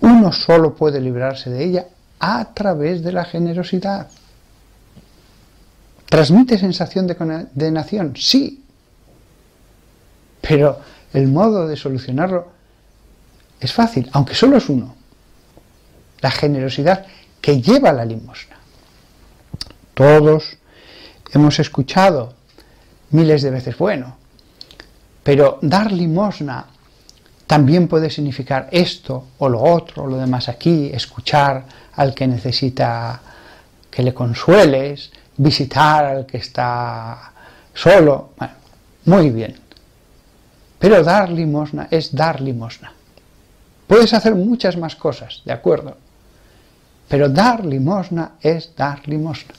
uno solo puede librarse de ella a través de la generosidad. ¿Transmite sensación de condenación? Sí. Pero el modo de solucionarlo es fácil, aunque solo es uno: la generosidad que lleva a la limosna. Todos hemos escuchado miles de veces, bueno, pero dar limosna también puede significar esto o lo otro, o lo demás aquí, escuchar al que necesita que le consueles, visitar al que está solo. Bueno, muy bien. Pero dar limosna es dar limosna. Puedes hacer muchas más cosas, de acuerdo, pero dar limosna es dar limosna.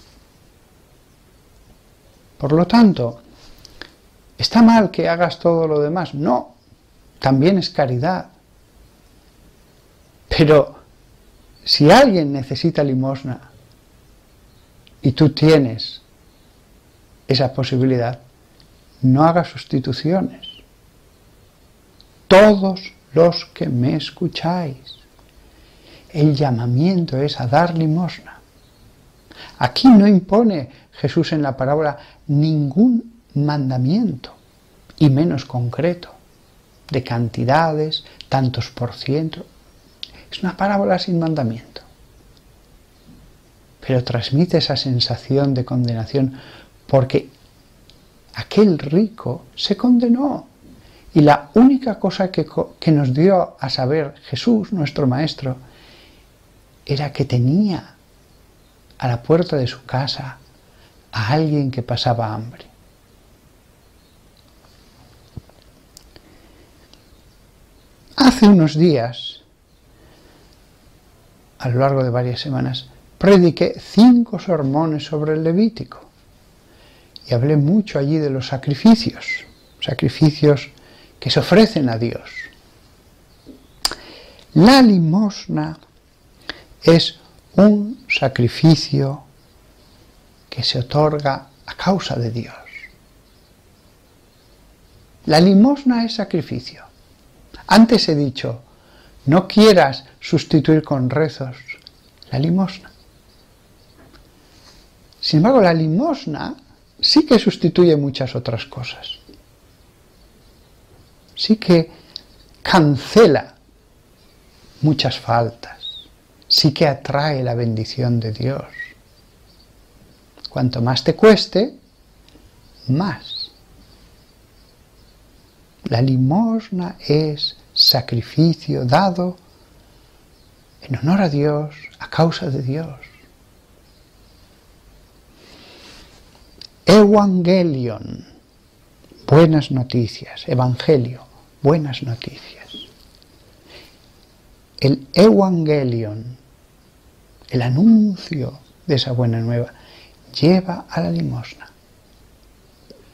Por lo tanto, ¿está mal que hagas todo lo demás? No, también es caridad. Pero si alguien necesita limosna y tú tienes esa posibilidad, no hagas sustituciones. Todos los que me escucháis, el llamamiento es a dar limosna. Aquí no impone Jesús en la parábola ningún mandamiento, y menos concreto, de cantidades, tantos por ciento. Es una parábola sin mandamiento, pero transmite esa sensación de condenación porque aquel rico se condenó, y la única cosa que nos dio a saber Jesús, nuestro Maestro, era que tenía a la puerta de su casa a alguien que pasaba hambre. Hace unos días, a lo largo de varias semanas, prediqué 5 sermones sobre el Levítico y hablé mucho allí de los sacrificios que se ofrecen a Dios. La limosna es un sacrificio que se otorga a causa de Dios. La limosna es sacrificio. Antes he dicho, no quieras sustituir con rezos la limosna. Sin embargo, la limosna sí que sustituye muchas otras cosas. Sí que cancela muchas faltas. Sí que atrae la bendición de Dios. Cuanto más te cueste, más. La limosna es sacrificio dado en honor a Dios, a causa de Dios. Evangelion, buenas noticias. Evangelio, buenas noticias. El Evangelion, el anuncio de esa buena nueva, lleva a la limosna.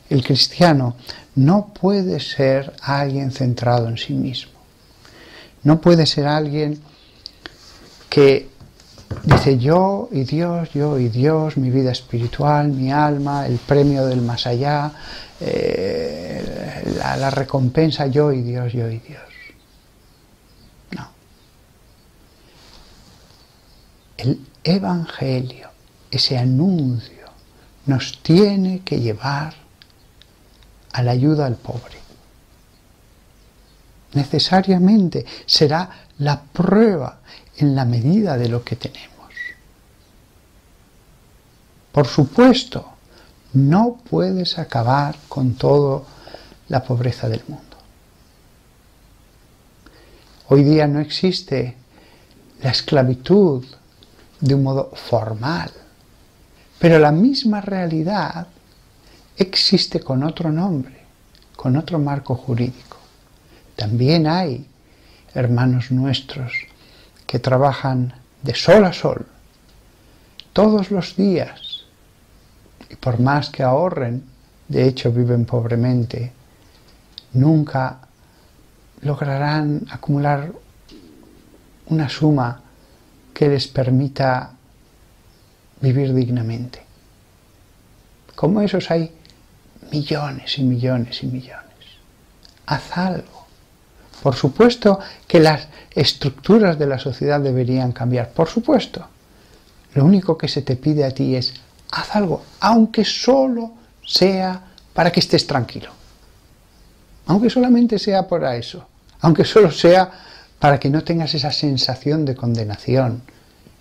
El cristiano no puede ser alguien centrado en sí mismo. No puede ser alguien que dice yo y Dios, mi vida espiritual, mi alma, el premio del más allá, la recompensa, yo y Dios. No. El Evangelio, ese anuncio, nos tiene que llevar a la ayuda al pobre. Necesariamente será la prueba en la medida de lo que tenemos. Por supuesto, no puedes acabar con toda la pobreza del mundo. Hoy día no existe la esclavitud de un modo formal, pero la misma realidad existe con otro nombre, con otro marco jurídico. También hay hermanos nuestros que trabajan de sol a sol, todos los días, y por más que ahorren, de hecho viven pobremente, nunca lograrán acumular una suma que les permita vivir dignamente. Como esos hay millones y millones y millones. Haz algo. Por supuesto que las estructuras de la sociedad deberían cambiar, por supuesto. Lo único que se te pide a ti es, haz algo, aunque solo sea para que estés tranquilo. Aunque solamente sea por eso. Aunque solo sea para que no tengas esa sensación de condenación.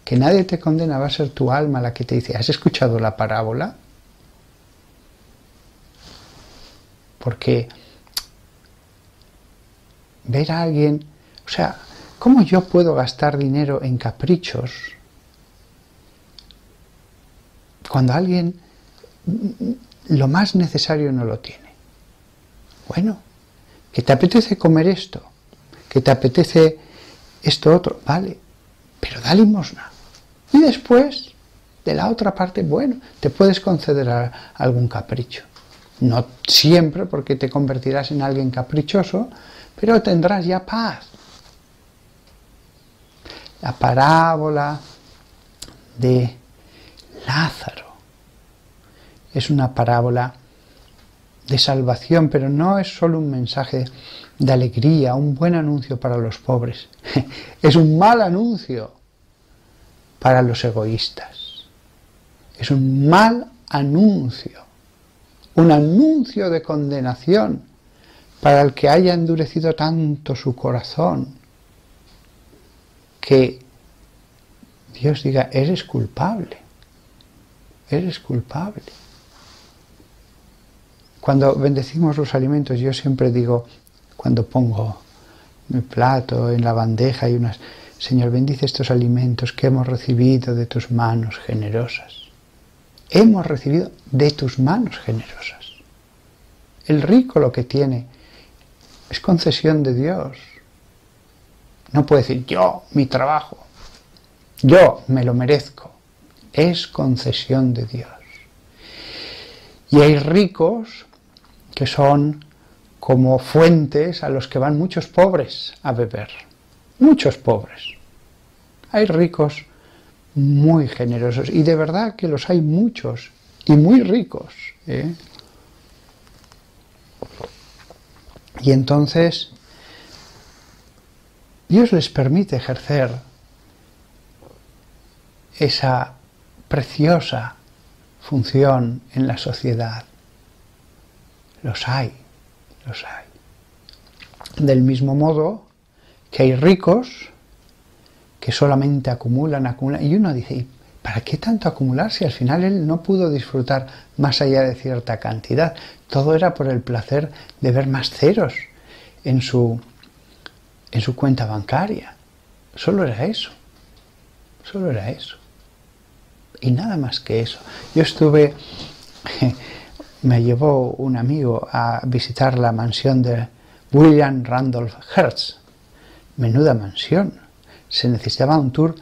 Que nadie te condena, va a ser tu alma la que te dice, ¿has escuchado la parábola? Porque ver a alguien, o sea, ¿cómo yo puedo gastar dinero en caprichos cuando alguien lo más necesario no lo tiene? Bueno, que te apetece comer esto, que te apetece esto otro, vale, pero da limosna. Y después, de la otra parte, bueno, te puedes conceder algún capricho. No siempre, porque te convertirás en alguien caprichoso, pero tendrás ya paz. La parábola de Lázaro es una parábola de salvación, pero no es solo un mensaje de alegría, un buen anuncio para los pobres. Es un mal anuncio para los egoístas. Es un mal anuncio. Un anuncio de condenación para el que haya endurecido tanto su corazón que Dios diga, eres culpable, eres culpable. Cuando bendecimos los alimentos, yo siempre digo, cuando pongo mi plato en la bandeja y unas, Señor, bendice estos alimentos que hemos recibido de tus manos generosas. Hemos recibido de tus manos generosas. El rico lo que tiene es concesión de Dios. No puede decir, yo, mi trabajo, yo me lo merezco. Es concesión de Dios. Y hay ricos que son como fuentes a los que van muchos pobres a beber. Muchos pobres. Hay ricos muy generosos, y de verdad que los hay muchos, y muy ricos, ¿eh? Y entonces Dios les permite ejercer esa preciosa función en la sociedad. Los hay, los hay. Del mismo modo que hay ricos que solamente acumulan, y uno dice, ¿para qué tanto acumular si al final él no pudo disfrutar más allá de cierta cantidad? Todo era por el placer de ver más ceros en su cuenta bancaria. Solo era eso, solo era eso. Y nada más que eso. Yo me llevó un amigo a visitar la mansión de William Randolph Hearst. Menuda mansión. Se necesitaba un tour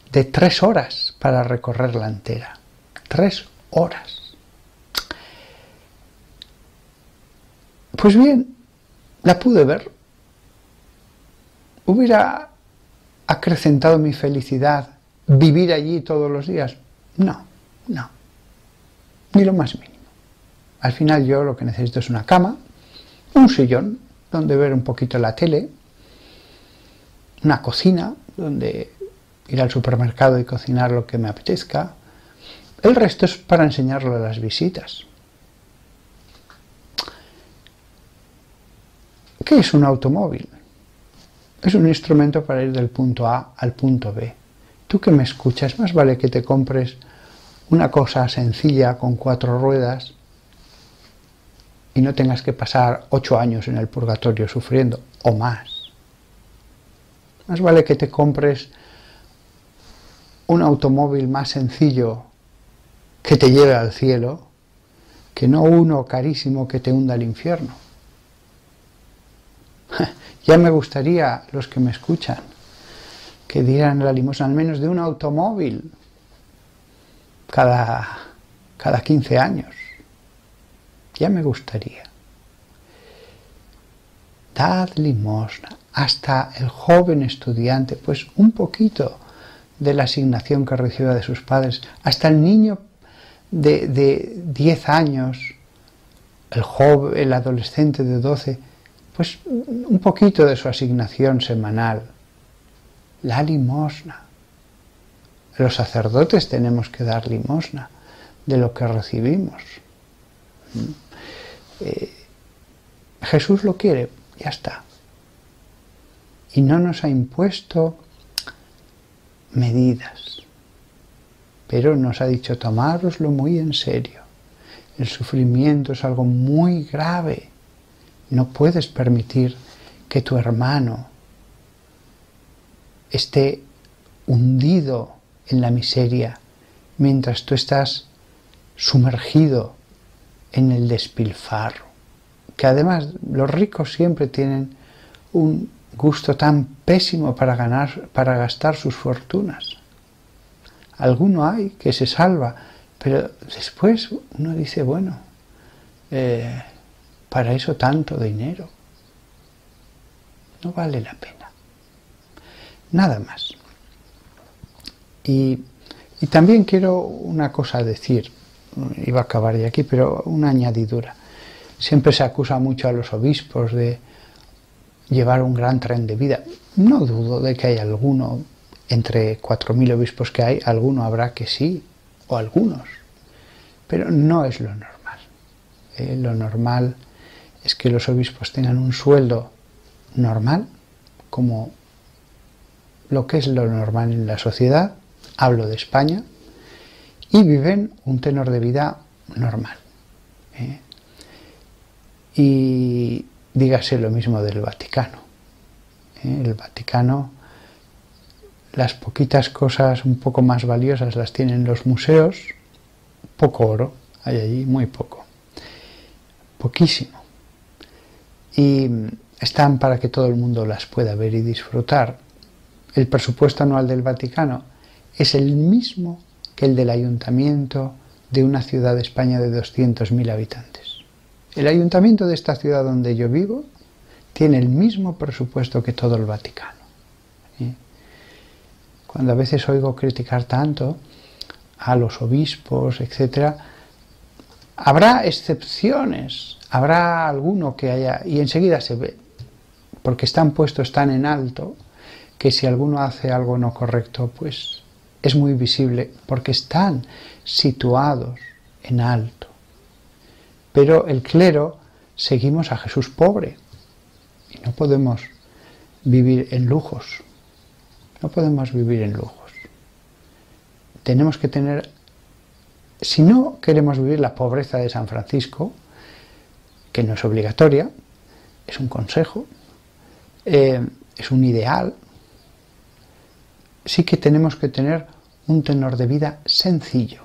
de 3 horas para recorrerla entera. 3 horas. Pues bien, la pude ver. ¿Hubiera acrecentado mi felicidad vivir allí todos los días? No, no. Ni lo más mínimo. Al final yo lo que necesito es una cama, un sillón donde ver un poquito la tele, una cocina donde ir al supermercado y cocinar lo que me apetezca. El resto es para enseñarlo a las visitas. ¿Qué es un automóvil? Es un instrumento para ir del punto A al punto B. Tú que me escuchas, más vale que te compres una cosa sencilla con 4 ruedas y no tengas que pasar 8 años en el purgatorio sufriendo, o más. Más vale que te compres un automóvil más sencillo que te lleve al cielo, que no uno carísimo que te hunda al infierno. Ya me gustaría, los que me escuchan, que dieran la limosna al menos de un automóvil cada 15 años. Ya me gustaría. Dad limosna. Hasta el joven estudiante, pues un poquito de la asignación que reciba de sus padres. Hasta el niño de 10 años, el adolescente de 12, pues un poquito de su asignación semanal. La limosna. Los sacerdotes tenemos que dar limosna de lo que recibimos. Jesús lo quiere, ya está. Y no nos ha impuesto medidas, pero nos ha dicho tomároslo muy en serio. El sufrimiento es algo muy grave. No puedes permitir que tu hermano esté hundido en la miseria mientras tú estás sumergido en el despilfarro. Que además los ricos siempre tienen un gusto tan pésimo para gastar sus fortunas. Alguno hay que se salva, pero después uno dice, bueno, para eso tanto dinero. No vale la pena. Nada más. Y también quiero una cosa decir, iba a acabar ya aquí, pero una añadidura. Siempre se acusa mucho a los obispos de llevar un gran tren de vida. No dudo de que hay alguno, entre 4.000 obispos que hay, alguno habrá que sí, o algunos. Pero no es lo normal. Lo normal es que los obispos tengan un sueldo normal, como lo que es lo normal en la sociedad, hablo de España, y viven un tenor de vida normal. Y dígase lo mismo del Vaticano. El Vaticano, las poquitas cosas un poco más valiosas las tienen los museos, poco oro hay allí, muy poco, poquísimo. Y están para que todo el mundo las pueda ver y disfrutar. El presupuesto anual del Vaticano es el mismo que el del ayuntamiento de una ciudad de España de 200.000 habitantes. El ayuntamiento de esta ciudad donde yo vivo tiene el mismo presupuesto que todo el Vaticano. Cuando a veces oigo criticar tanto a los obispos, etc., habrá excepciones, habrá alguno que haya, y enseguida se ve, porque están puestos tan en alto que si alguno hace algo no correcto, pues es muy visible, porque están situados en alto. Pero el clero seguimos a Jesús pobre y no podemos vivir en lujos. No podemos vivir en lujos. Tenemos que tener, si no queremos vivir la pobreza de San Francisco, que no es obligatoria, es un consejo, es un ideal, sí que tenemos que tener un tenor de vida sencillo,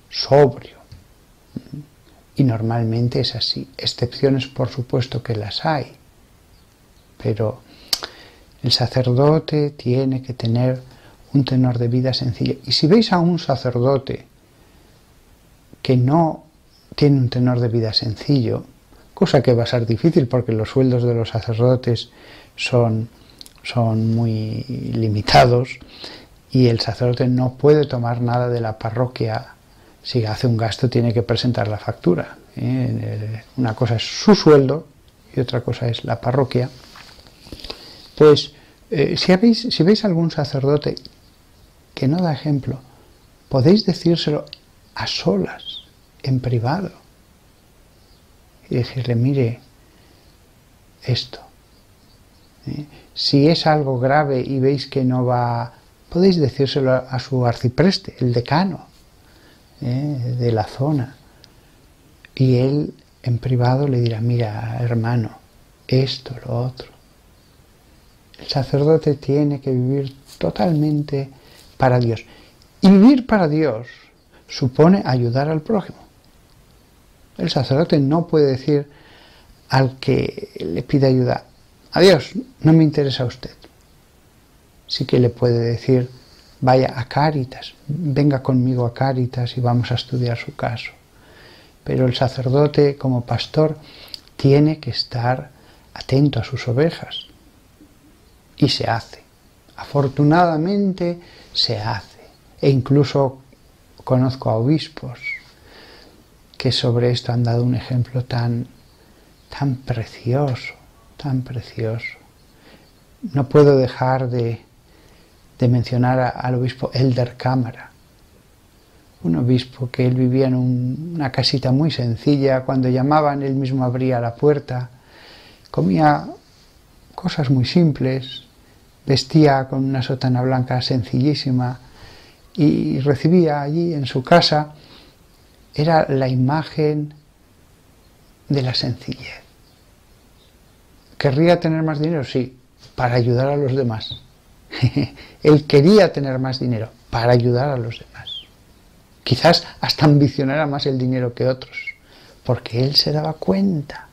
sobrio. Y normalmente es así. Excepciones, por supuesto que las hay, pero el sacerdote tiene que tener un tenor de vida sencillo. Y si veis a un sacerdote que no tiene un tenor de vida sencillo, cosa que va a ser difícil porque los sueldos de los sacerdotes son muy limitados y el sacerdote no puede tomar nada de la parroquia. Si hace un gasto tiene que presentar la factura. Una cosa es su sueldo y otra cosa es la parroquia. Pues si veis algún sacerdote que no da ejemplo, podéis decírselo a solas, en privado, y decirle, mire, esto. Si es algo grave y veis que no va, podéis decírselo a su arcipreste, el decano de la zona, y él en privado le dirá, mira, hermano, esto, lo otro. El sacerdote tiene que vivir totalmente para Dios, y vivir para Dios supone ayudar al prójimo. El sacerdote no puede decir al que le pide ayuda, adiós, no me interesa usted. Sí que le puede decir, vaya a Cáritas, venga conmigo a Cáritas y vamos a estudiar su caso. Pero el sacerdote, como pastor, tiene que estar atento a sus ovejas. Y se hace. Afortunadamente se hace. E incluso conozco a obispos que sobre esto han dado un ejemplo tan precioso, tan precioso. No puedo dejar de mencionar al obispo Elder Cámara, un obispo que él vivía en una casita muy sencilla, cuando llamaban él mismo abría la puerta, comía cosas muy simples, vestía con una sotana blanca sencillísima y recibía allí en su casa, era la imagen de la sencillez. ¿Querría tener más dinero? Sí, para ayudar a los demás. Él quería tener más dinero para ayudar a los demás. Quizás hasta ambicionara más el dinero que otros, porque él se daba cuenta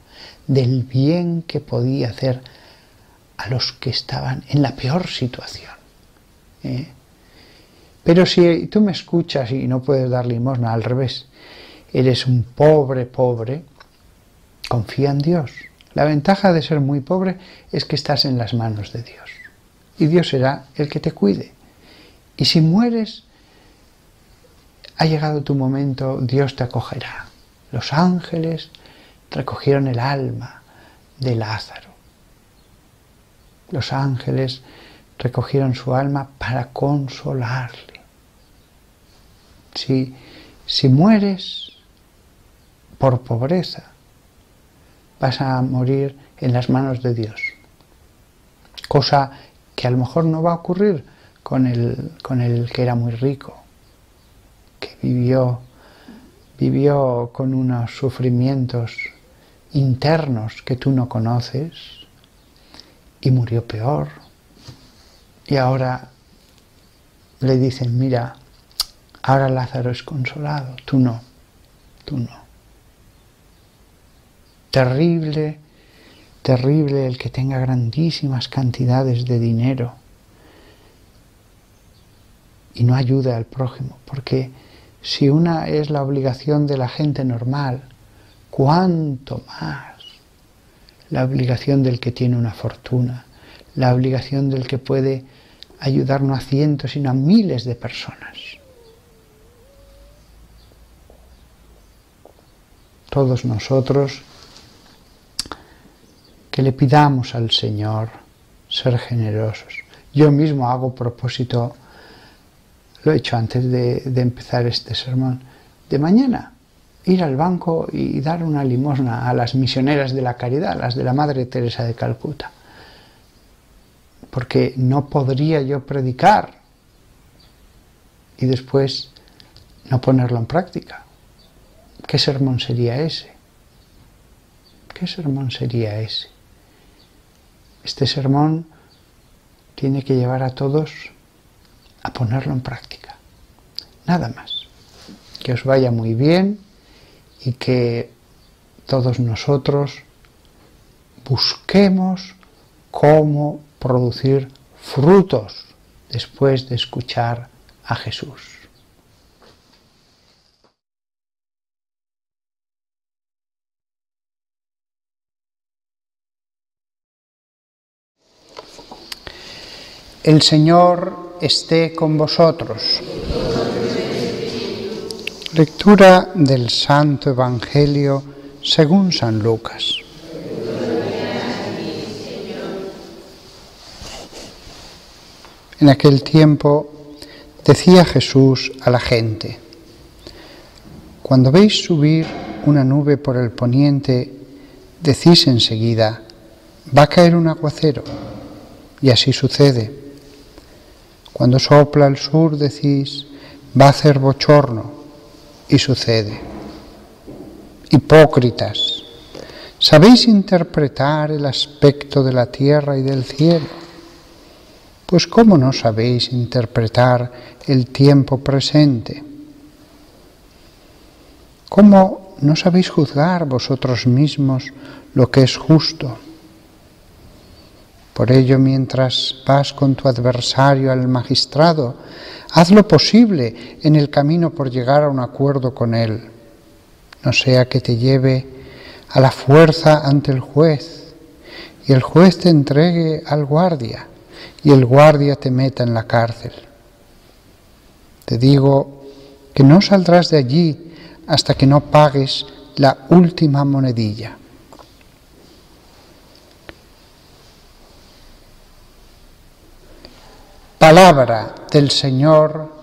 del bien que podía hacer a los que estaban en la peor situación. Pero si tú me escuchas y no puedes dar limosna, al revés, eres un pobre, confía en Dios. La ventaja de ser muy pobre es que estás en las manos de Dios. Y Dios será el que te cuide. Y si mueres, ha llegado tu momento, Dios te acogerá. Los ángeles recogieron el alma de Lázaro. Los ángeles recogieron su alma para consolarle. Si mueres por pobreza, vas a morir en las manos de Dios. Cosa que a lo mejor no va a ocurrir con el que era muy rico, que vivió con unos sufrimientos internos que tú no conoces y murió peor. Y ahora le dicen, mira, ahora Lázaro es consolado, tú no. Terrible el que tenga grandísimas cantidades de dinero y no ayude al prójimo, porque si una es la obligación de la gente normal, ¿cuánto más la obligación del que tiene una fortuna, la obligación del que puede ayudar no a cientos, sino a miles de personas? Todos nosotros que le pidamos al Señor ser generosos. Yo mismo hago propósito, lo he hecho antes de empezar este sermón, de mañana ir al banco y dar una limosna a las misioneras de la caridad, las de la Madre Teresa de Calcuta. Porque no podría yo predicar y después no ponerlo en práctica. ¿Qué sermón sería ese? ¿Qué sermón sería ese? Este sermón tiene que llevar a todos a ponerlo en práctica. Nada más. Que os vaya muy bien y que todos nosotros busquemos cómo producir frutos después de escuchar a Jesús. El Señor esté con vosotros. Lectura del Santo Evangelio según San Lucas. En aquel tiempo decía Jesús a la gente: cuando veis subir una nube por el poniente, decís enseguida, va a caer un aguacero, y así sucede. Cuando sopla el sur decís, va a hacer bochorno, y sucede. Hipócritas, ¿sabéis interpretar el aspecto de la tierra y del cielo? Pues ¿cómo no sabéis interpretar el tiempo presente? ¿Cómo no sabéis juzgar vosotros mismos lo que es justo. Por ello, mientras vas con tu adversario al magistrado, haz lo posible en el camino por llegar a un acuerdo con él, no sea que te lleve a la fuerza ante el juez, y el juez te entregue al guardia, y el guardia te meta en la cárcel. Te digo que no saldrás de allí hasta que no pagues la última monedilla. Palabra del Señor.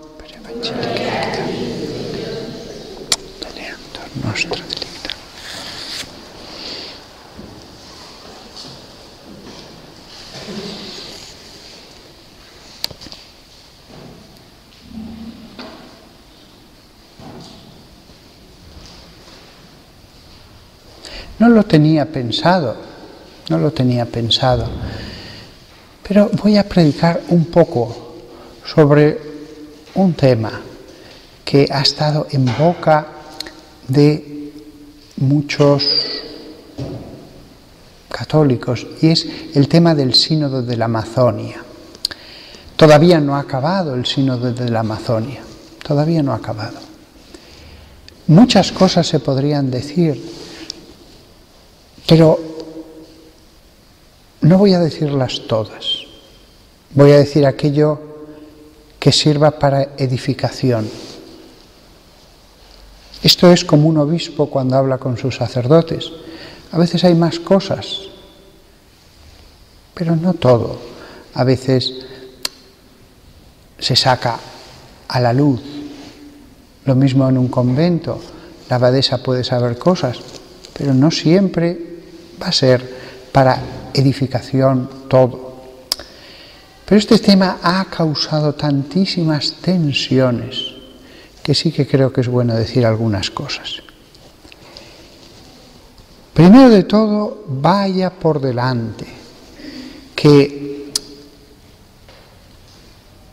No lo tenía pensado, pero voy a predicar un poco sobre un tema que ha estado en boca de muchos católicos, y es el tema del Sínodo de la Amazonia. Todavía no ha acabado el Sínodo de la Amazonia, todavía no ha acabado. Muchas cosas se podrían decir, pero no voy a decirlas todas. Voy a decir aquello que sirva para edificación. Esto es como un obispo cuando habla con sus sacerdotes. A veces hay más cosas, pero no todo. A veces se saca a la luz. Lo mismo en un convento. La abadesa puede saber cosas, pero no siempre va a ser para edificación todo. Pero este tema ha causado tantísimas tensiones que sí que creo que es bueno decir algunas cosas. Primero de todo, vaya por delante que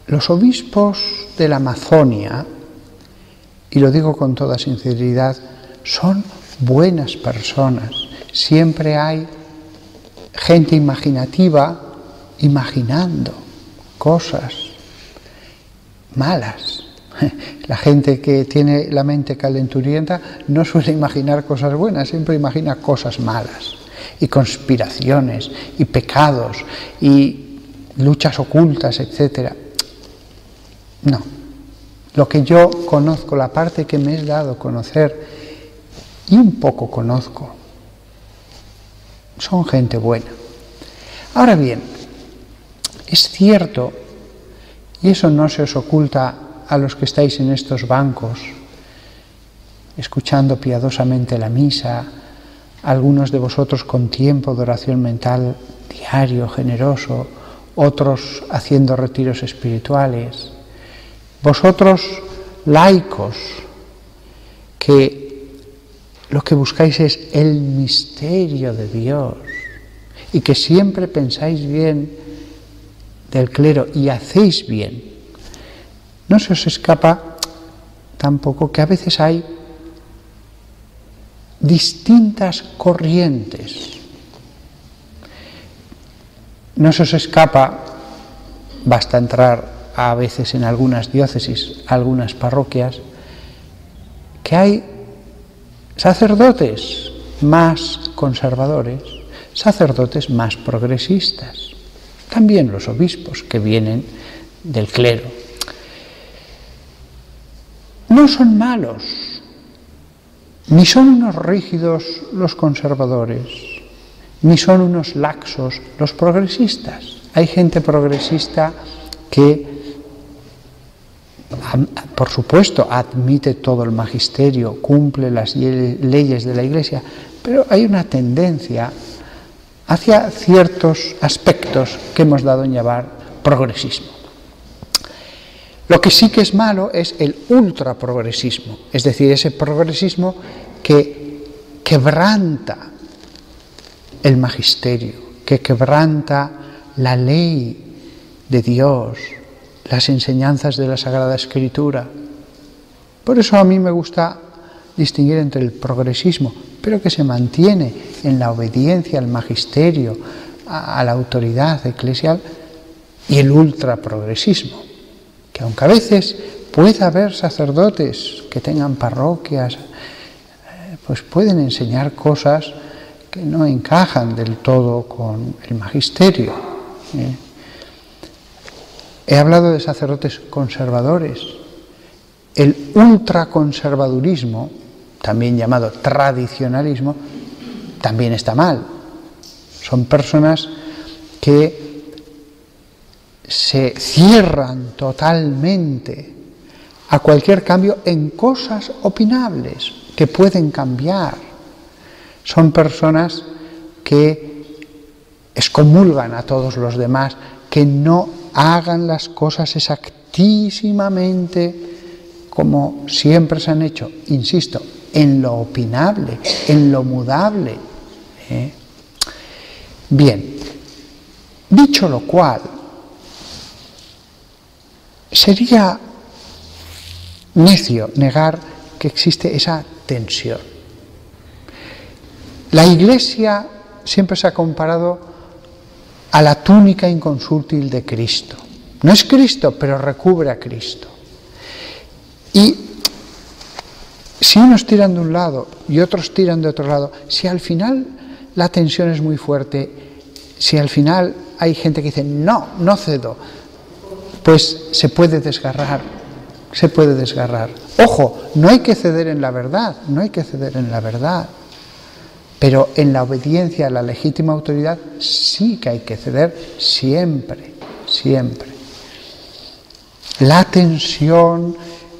los obispos de la Amazonia, y lo digo con toda sinceridad, son buenas personas. Siempre hay gente imaginativa imaginando cosas malas. La gente que tiene la mente calenturienta no suele imaginar cosas buenas, siempre imagina cosas malas, y conspiraciones, y pecados, y luchas ocultas, etc. No. Lo que yo conozco, la parte que me es dado conocer, y un poco conozco, son gente buena. Ahora bien, es cierto, y eso no se os oculta a los que estáis en estos bancos, escuchando piadosamente la misa, algunos de vosotros con tiempo de oración mental diario, generoso, otros haciendo retiros espirituales, vosotros laicos, que lo que buscáis es el misterio de Dios y que siempre pensáis bien del clero y hacéis bien, no se os escapa tampoco que a veces hay distintas corrientes. No se os escapa, basta entrar a veces en algunas diócesis, algunas parroquias, que hay sacerdotes más conservadores, sacerdotes más progresistas, también los obispos que vienen del clero. No son malos, ni son unos rígidos los conservadores, ni son unos laxos los progresistas. Hay gente progresista que, por supuesto, admite todo el magisterio, cumple las leyes de la Iglesia, pero hay una tendencia hacia ciertos aspectos que hemos dado en llamar progresismo. Lo que sí que es malo es el ultraprogresismo, es decir, ese progresismo que quebranta el magisterio, que quebranta la ley de Dios, las enseñanzas de la Sagrada Escritura. Por eso a mí me gusta distinguir entre el progresismo, pero que se mantiene en la obediencia al magisterio, a la autoridad eclesial, y el ultraprogresismo, que aunque a veces pueda haber sacerdotes que tengan parroquias, pues pueden enseñar cosas que no encajan del todo con el magisterio. He hablado de sacerdotes conservadores. El ultraconservadurismo, también llamado tradicionalismo, también está mal. Son personas que se cierran totalmente a cualquier cambio en cosas opinables que pueden cambiar. Son personas que excomulgan a todos los demás, que no hagan las cosas exactísimamente como siempre se han hecho, insisto, en lo opinable, en lo mudable. Bien, dicho lo cual, sería necio negar que existe esa tensión. La Iglesia siempre se ha comparado a la túnica inconsútil de Cristo. No es Cristo, pero recubre a Cristo. Y si unos tiran de un lado y otros tiran de otro lado, si al final la tensión es muy fuerte, si al final hay gente que dice no, no cedo, pues se puede desgarrar, se puede desgarrar. Ojo, no hay que ceder en la verdad, no hay que ceder en la verdad, pero en la obediencia a la legítima autoridad sí que hay que ceder siempre, siempre. La tensión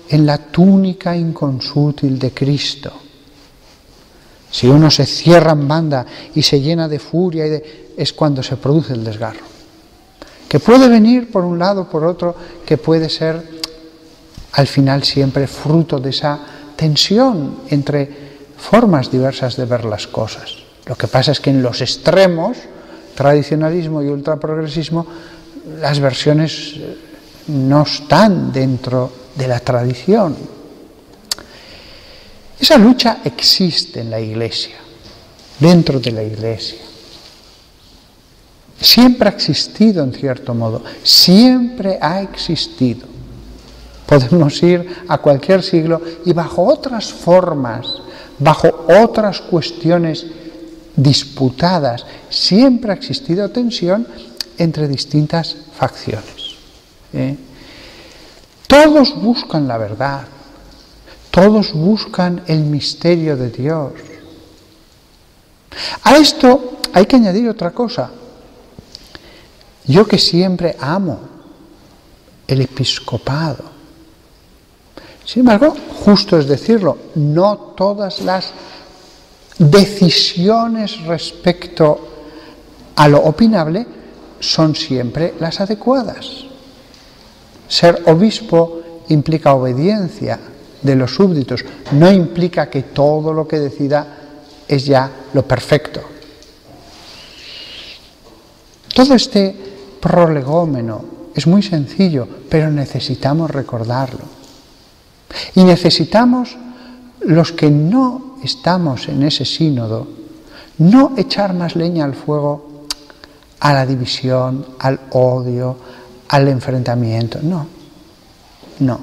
en la túnica inconsútil de Cristo. Si uno se cierra en banda y se llena de furia, es cuando se produce el desgarro. Que puede venir por un lado, por otro, que puede ser al final siempre fruto de esa tensión entre formas diversas de ver las cosas. Lo que pasa es que en los extremos, tradicionalismo y ultraprogresismo, las versiones no están dentro de la tradición. Esa lucha existe en la Iglesia, dentro de la Iglesia. Siempre ha existido en cierto modo, siempre ha existido. Podemos ir a cualquier siglo y bajo otras formas, bajo otras cuestiones disputadas, siempre ha existido tensión entre distintas facciones. Todos buscan la verdad, todos buscan el misterio de Dios. A esto hay que añadir otra cosa. Yo que siempre amo el episcopado. Sin embargo, justo es decirlo, no todas las decisiones respecto a lo opinable son siempre las adecuadas. Ser obispo implica obediencia de los súbditos, no implica que todo lo que decida es ya lo perfecto. Todo este prolegómeno es muy sencillo, pero necesitamos recordarlo. Y necesitamos, los que no estamos en ese sínodo, no echar más leña al fuego a la división, al odio, al enfrentamiento. No, no.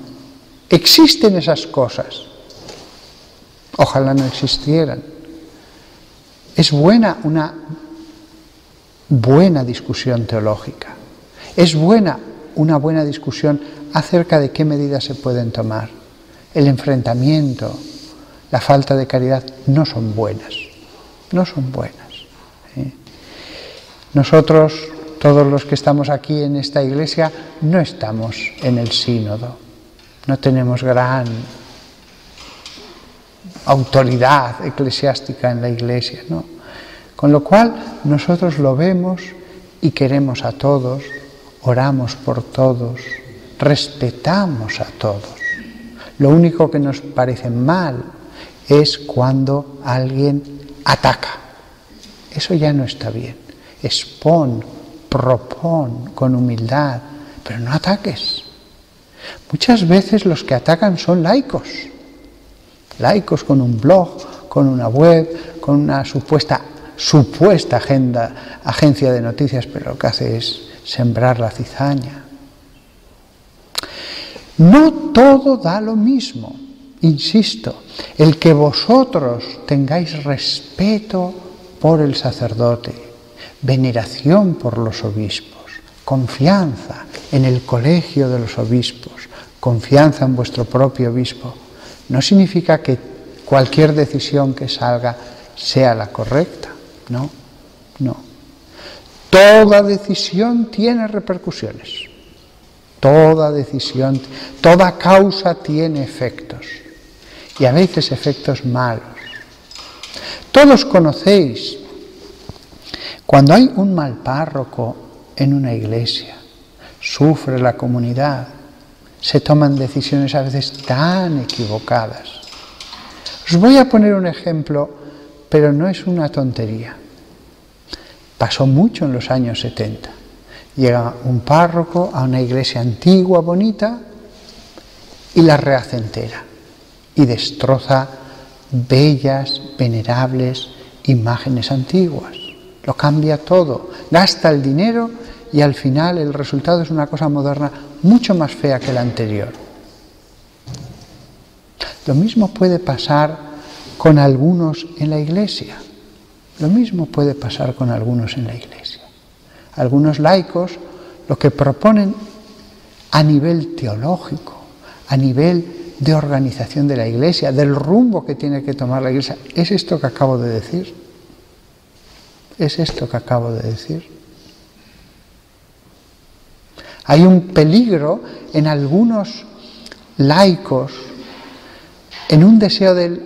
Existen esas cosas. Ojalá no existieran. Es buena una buena discusión teológica. Es buena una buena discusión acerca de qué medidas se pueden tomar. El enfrentamiento, la falta de caridad no son buenas. No son buenas. Nosotros, todos los que estamos aquí en esta iglesia, no estamos en el sínodo. No tenemos gran autoridad eclesiástica en la iglesia, ¿no? Con lo cual, nosotros lo vemos y queremos a todos, oramos por todos, respetamos a todos. Lo único que nos parece mal es cuando alguien ataca. Eso ya no está bien. Expon, propon con humildad, pero no ataques. Muchas veces los que atacan son laicos, Laicos con un blog, con una web, con una supuesta agencia de noticias, pero lo que hace es sembrar la cizaña. No todo da lo mismo, insisto, el que vosotros tengáis respeto por el sacerdote, veneración por los obispos, confianza en el colegio de los obispos, confianza en vuestro propio obispo, no significa que cualquier decisión que salga sea la correcta, no. Toda decisión tiene repercusiones, toda causa tiene efectos, y a veces efectos malos. Todos conocéis, cuando hay un mal párroco en una iglesia, sufre la comunidad, se toman decisiones a veces tan equivocadas. Os voy a poner un ejemplo, pero no es una tontería. Pasó mucho en los años 70. Llega un párroco a una iglesia antigua, bonita, y la rehace entera. Y destroza bellas, venerables imágenes antiguas. Lo cambia todo, gasta el dinero y al final el resultado es una cosa moderna mucho más fea que la anterior. Lo mismo puede pasar con algunos en la iglesia. Algunos laicos lo que proponen a nivel teológico, a nivel de organización de la iglesia, del rumbo que tiene que tomar la iglesia, es esto que acabo de decir. Hay un peligro en algunos laicos, en un deseo del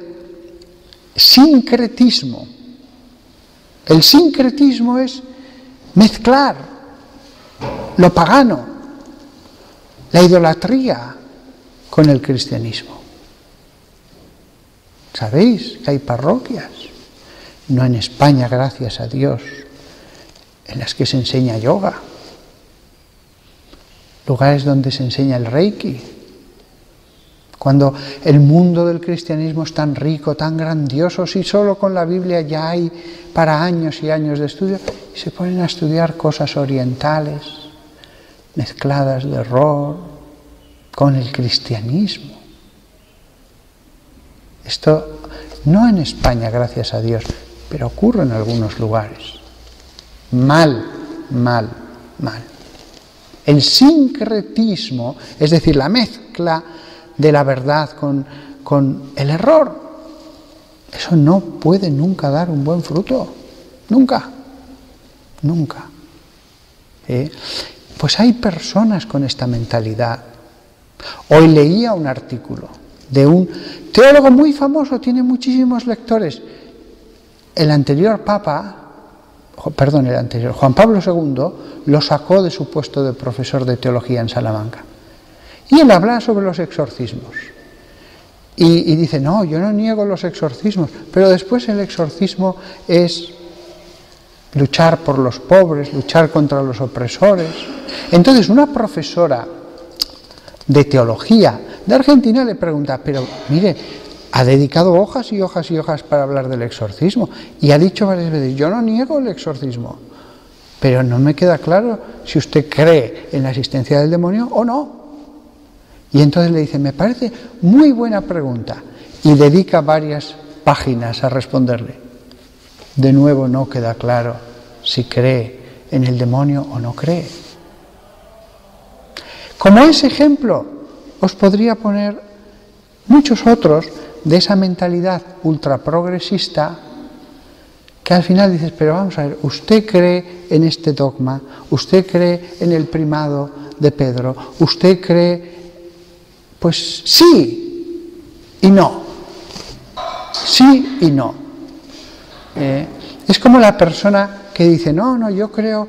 sincretismo. El sincretismo es mezclar lo pagano, la idolatría, con el cristianismo. ¿Sabéis que hay parroquias, no en España, gracias a Dios, en las que se enseña yoga? Lugares donde se enseña el reiki. Cuando el mundo del cristianismo es tan rico, tan grandioso, si solo con la Biblia ya hay para años y años de estudio, y se ponen a estudiar cosas orientales, mezcladas de error, con el cristianismo. Esto no en España, gracias a Dios, pero ocurre en algunos lugares. Mal. El sincretismo, es decir, la mezcla de la verdad con el error, eso no puede nunca dar un buen fruto. Nunca. Pues hay personas con esta mentalidad. Hoy leía un artículo de un teólogo muy famoso, tiene muchísimos lectores. El Juan Pablo II, lo sacó de su puesto de profesor de teología en Salamanca. Y él habla sobre los exorcismos. Y dice, no, yo no niego los exorcismos, pero después el exorcismo es luchar por los pobres, luchar contra los opresores. Entonces una profesora de teología de Argentina le pregunta, pero mire, ha dedicado hojas y hojas y hojas para hablar del exorcismo y ha dicho varias veces, yo no niego el exorcismo, pero no me queda claro si usted cree en la existencia del demonio o no. Y entonces le dice, me parece muy buena pregunta, y dedica varias páginas a responderle. De nuevo no queda claro si cree en el demonio o no cree. Como ese ejemplo os podría poner muchos otros de esa mentalidad ultraprogresista que al final dices, pero vamos a ver, usted cree en este dogma, usted cree en el primado de Pedro, usted cree, pues sí y no. Sí y no. Es como la persona que dice, no, yo creo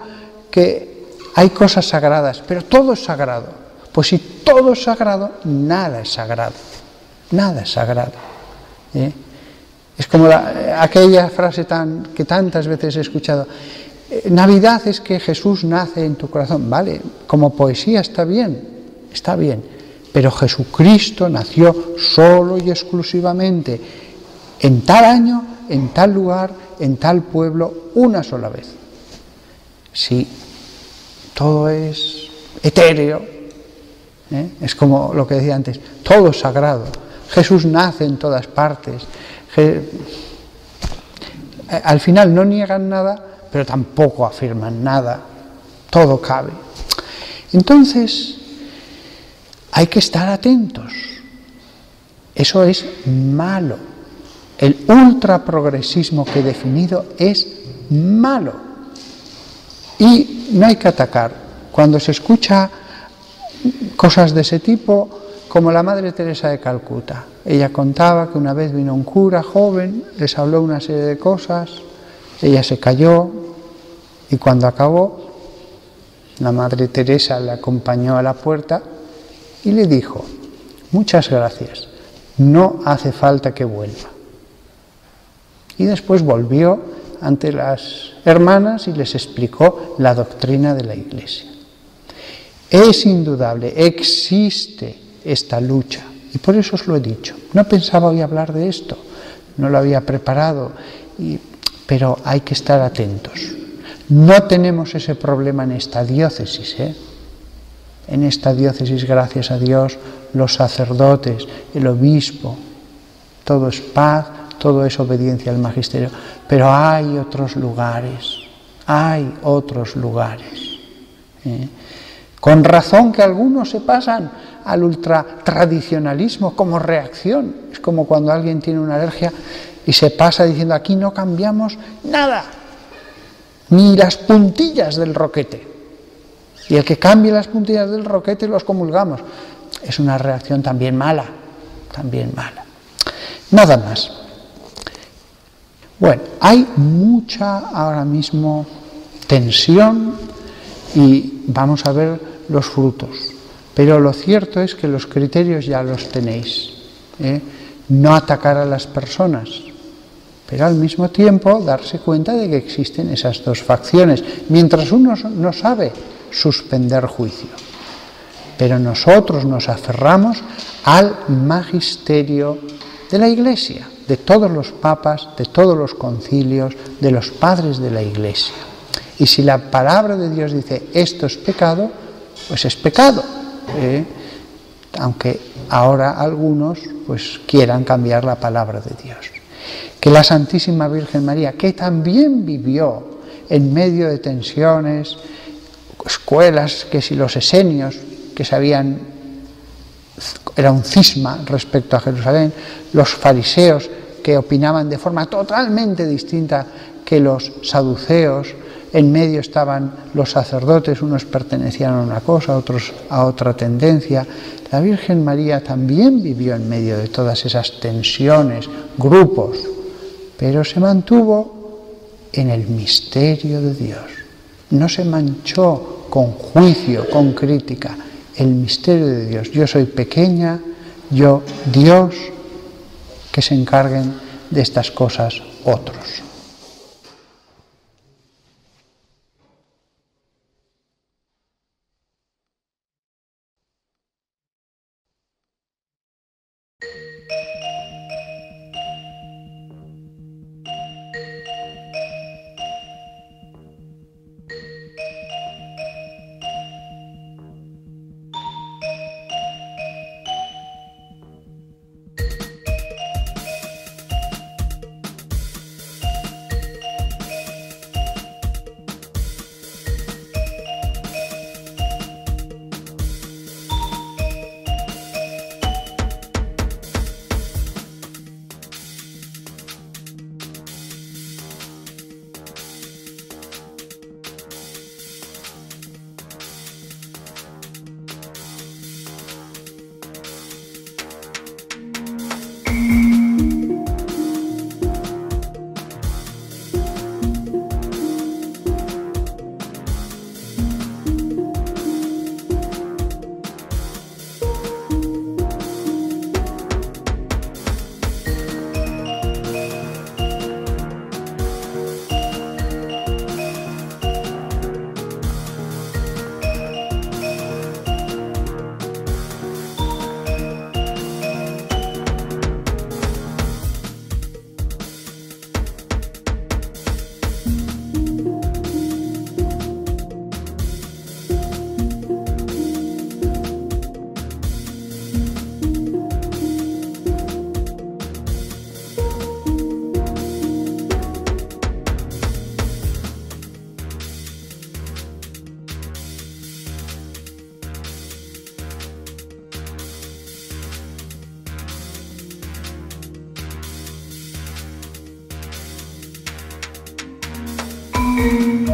que hay cosas sagradas, pero todo es sagrado. Pues si todo es sagrado, nada es sagrado. Nada es sagrado. Es como aquella frase que tantas veces he escuchado. Navidad es que Jesús nace en tu corazón. Vale, como poesía está bien, pero Jesucristo nació solo y exclusivamente en tal año, en tal lugar, en tal pueblo, una sola vez. Sí, todo es etéreo, es como lo que decía antes, todo es sagrado. Jesús nace en todas partes. Al final no niegan nada, pero tampoco afirman nada. Todo cabe. Entonces, hay que estar atentos. Eso es malo. El ultraprogresismo que he definido es malo. Y no hay que atacar. Cuando se escucha cosas de ese tipo, como la Madre Teresa de Calcuta. Ella contaba que una vez vino un cura joven, les habló una serie de cosas, ella se calló y cuando acabó, la Madre Teresa le acompañó a la puerta y le dijo: muchas gracias, no hace falta que vuelva. Y después volvió ante las hermanas y les explicó la doctrina de la Iglesia. Es indudable, existe esta lucha, y por eso os lo he dicho. No pensaba hoy hablar de esto, no lo había preparado, pero hay que estar atentos. No tenemos ese problema en esta diócesis, En esta diócesis, gracias a Dios, los sacerdotes, el obispo, todo es paz, todo es obediencia al magisterio, pero hay otros lugares, Con razón que algunos se pasan al ultratradicionalismo como reacción. Es como cuando alguien tiene una alergia y se pasa diciendo: aquí no cambiamos nada, ni las puntillas del roquete. Y el que cambie las puntillas del roquete los comulgamos. Es una reacción también mala. Nada más. Bueno, hay mucha ahora mismo tensión y vamos a ver los frutos. Pero lo cierto es que los criterios ya los tenéis. No atacar a las personas, pero al mismo tiempo darse cuenta de que existen esas dos facciones, mientras uno no sabe suspender juicio. Pero nosotros nos aferramos al magisterio de la Iglesia, de todos los papas, de todos los concilios, de los padres de la Iglesia. Y si la palabra de Dios dice esto es pecado, pues es pecado. Aunque ahora algunos pues quieran cambiar la palabra de Dios. Que la Santísima Virgen María, que también vivió en medio de tensiones, escuelas, que si los esenios, que sabían, era un cisma respecto a Jerusalén, los fariseos, que opinaban de forma totalmente distinta que los saduceos, en medio estaban los sacerdotes, unos pertenecían a una cosa, otros a otra tendencia. La Virgen María también vivió en medio de todas esas tensiones, grupos, pero se mantuvo en el misterio de Dios. No se manchó con juicio, con crítica. El misterio de Dios. Yo soy pequeña, yo, Dios, que se encarguen de estas cosas otros. Dios.